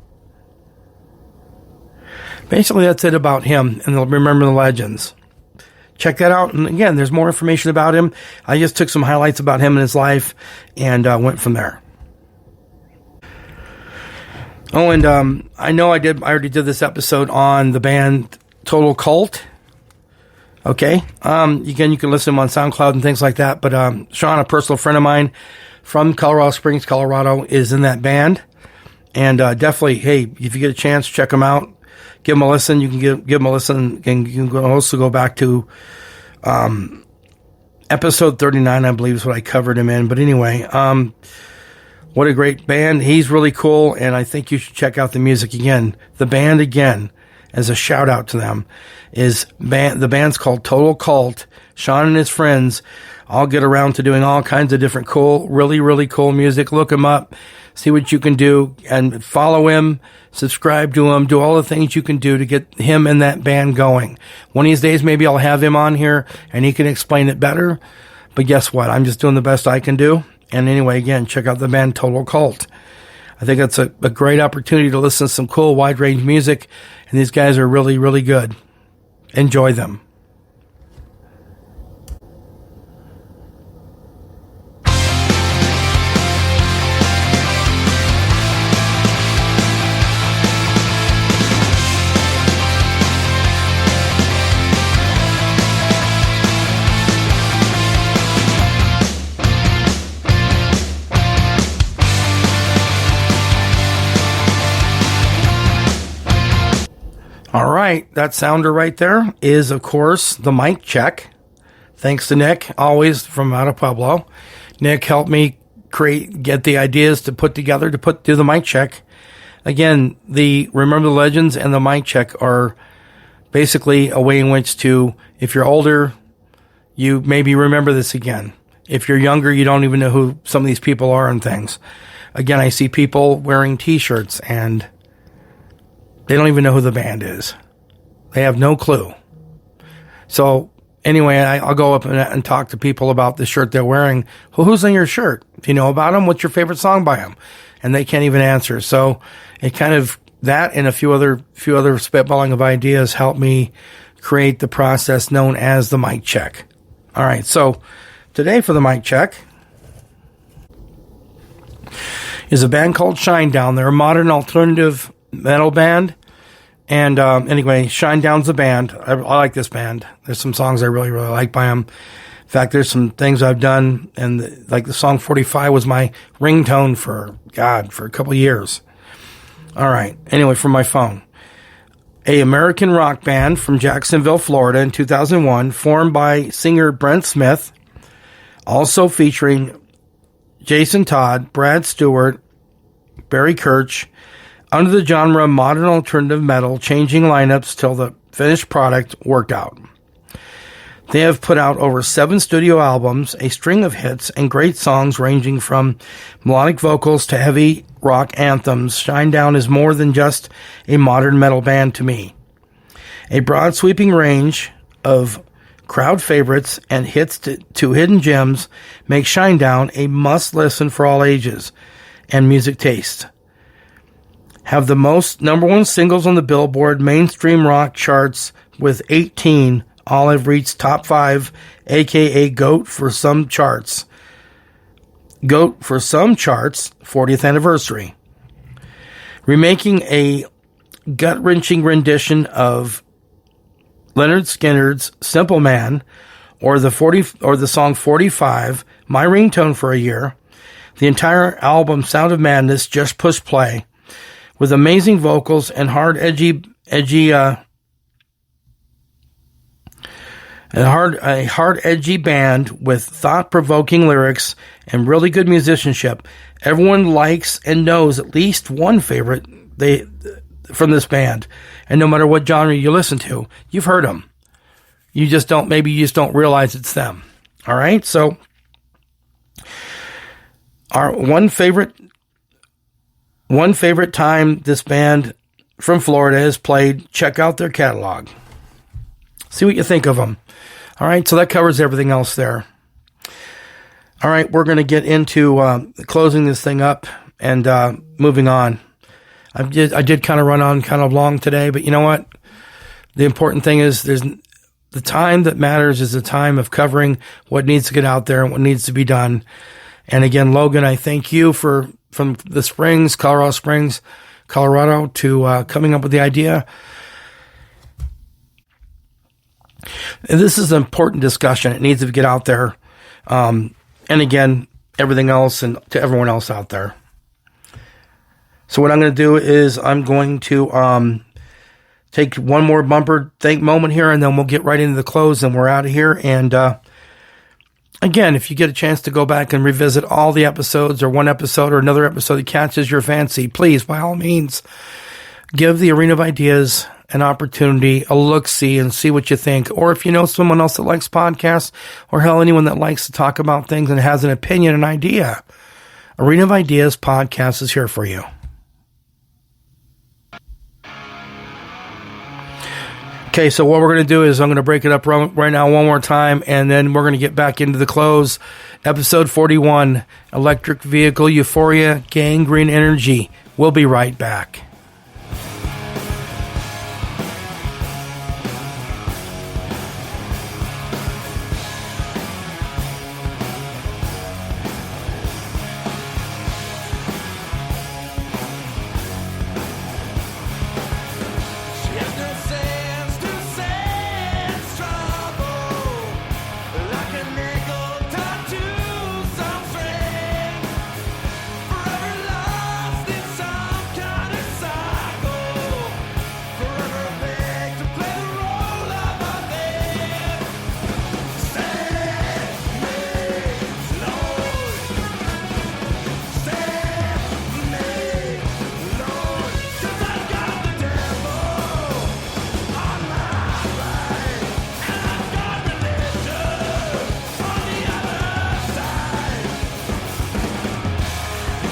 Basically, that's it about him, and remember the legends. Check that out. And again, there's more information about him. I just took some highlights about him and his life and went from there. Oh, and I know I already did this episode on the band Total Cult. Okay. Again, you can listen to them on SoundCloud and things like that. But Sean, a personal friend of mine from Colorado Springs, Colorado, is in that band. And definitely, hey, if you get a chance, check them out. Give them a listen. You can give them a listen. And you can also go back to episode 39, I believe is what I covered him in. But anyway, what a great band. He's really cool, and I think you should check out the music again. The band, again, as a shout out to them, the band's called Total Cult. Sean and his friends all get around to doing all kinds of different cool, really, really cool music. Look him up, see what you can do, and follow him, subscribe to him, do all the things you can do to get him and that band going. One of these days, maybe I'll have him on here, and he can explain it better. But guess what? I'm just doing the best I can do. And anyway, again, check out the band Total Cult. I think that's a great opportunity to listen to some cool, wide-range music, and these guys are really, really good. Enjoy them. All right, that sounder right there is, of course, the mic check. Thanks to Nick, always from out of Pueblo. Nick helped me get the ideas to put together to do the mic check. Again, the Remember the Legends and the mic check are basically a way in which to, if you're older, you maybe remember this again. If you're younger, you don't even know who some of these people are and things. Again, I see people wearing T-shirts and they don't even know who the band is. They have no clue. So anyway, I'll go up and talk to people about the shirt they're wearing. Well, who's on your shirt? If you know about them, what's your favorite song by them? And they can't even answer. So it kind of, that and a few other spitballing of ideas helped me create the process known as the mic check. All right. So today for the mic check is a band called Shinedown. They're a modern alternative metal band. And anyway, Shinedown's the band. I like this band. There's some songs I really, really like by them. In fact, there's some things I've done, and like the song 45 was my ringtone for a couple of years. All right. Anyway, from my phone. A American rock band from Jacksonville, Florida in 2001, formed by singer Brent Smith, also featuring Jason Todd, Brad Stewart, Barry Kirch, under the genre modern alternative metal, changing lineups till the finished product worked out. They have put out over 7 studio albums, a string of hits, and great songs ranging from melodic vocals to heavy rock anthems. Shinedown is more than just a modern metal band to me. A broad sweeping range of crowd favorites and hits to hidden gems make Shinedown a must-listen for all ages and music tastes. Have the most number one singles on the Billboard mainstream rock charts with 18. All have reached top 5, aka GOAT for some charts. GOAT for some charts, 40th anniversary. Remaking a gut-wrenching rendition of Leonard Skinner's Simple Man, or the song 45, My Ringtone for a Year. The entire album, Sound of Madness, just push play, with amazing vocals and hard, edgy band with thought-provoking lyrics and really good musicianship. Everyone likes and knows at least one favorite from this band, and no matter what genre you listen to, you've heard them. You just don't realize it's them. All right, so our one favorite time this band from Florida has played. Check out their catalog. See what you think of them. All right, so that covers everything else there. All right, we're going to get into closing this thing up and moving on. I did kind of run on kind of long today, but you know what? The important thing is the time that matters is the time of covering what needs to get out there and what needs to be done. And again, Logan, I thank you from the Springs, Colorado, to coming up with the idea. And this is an important discussion. It needs to get out there. And again, everything else and to everyone else out there. So what I'm going to do is I'm going to take one more bumper think moment here, and then we'll get right into the close, and we're out of here. And again, if you get a chance to go back and revisit all the episodes, or one episode or another episode that catches your fancy, please, by all means, give the Arena of Ideas an opportunity, a look-see, and see what you think. Or if you know someone else that likes podcasts, or hell, anyone that likes to talk about things and has an opinion, an idea, Arena of Ideas podcast is here for you. Okay, so what we're going to do is I'm going to break it up right now one more time, and then we're going to get back into the close. Episode 41, Electric Vehicle Euphoria, Gangrene Energy. We'll be right back.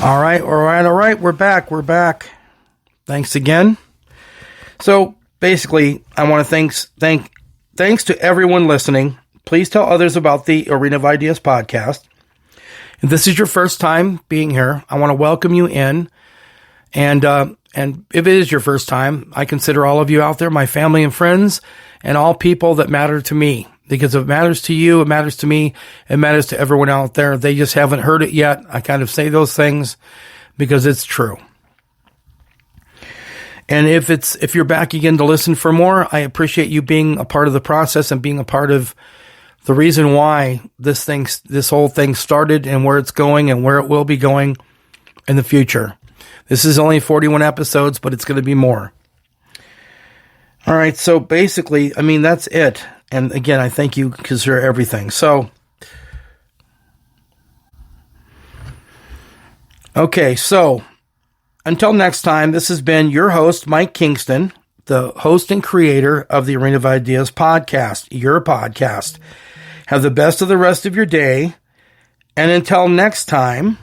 All right. We're back. Thanks again. So basically, I want to thanks to everyone listening. Please tell others about the Arena of Ideas podcast. If this is your first time being here, I want to welcome you in. And if it is your first time, I consider all of you out there my family and friends, and all people that matter to me. Because if it matters to you, it matters to me, it matters to everyone out there. They just haven't heard it yet. I kind of say those things because it's true. And if you're back again to listen for more, I appreciate you being a part of the process and being a part of the reason why this whole thing started, and where it's going and where it will be going in the future. This is only 41 episodes, but it's going to be more. All right. So basically, I mean, that's it. And again, I thank you because you're everything. So, okay, so until next time, this has been your host, Mike Kingston, the host and creator of the Arena of Ideas podcast, your podcast. Have the best of the rest of your day. And until next time.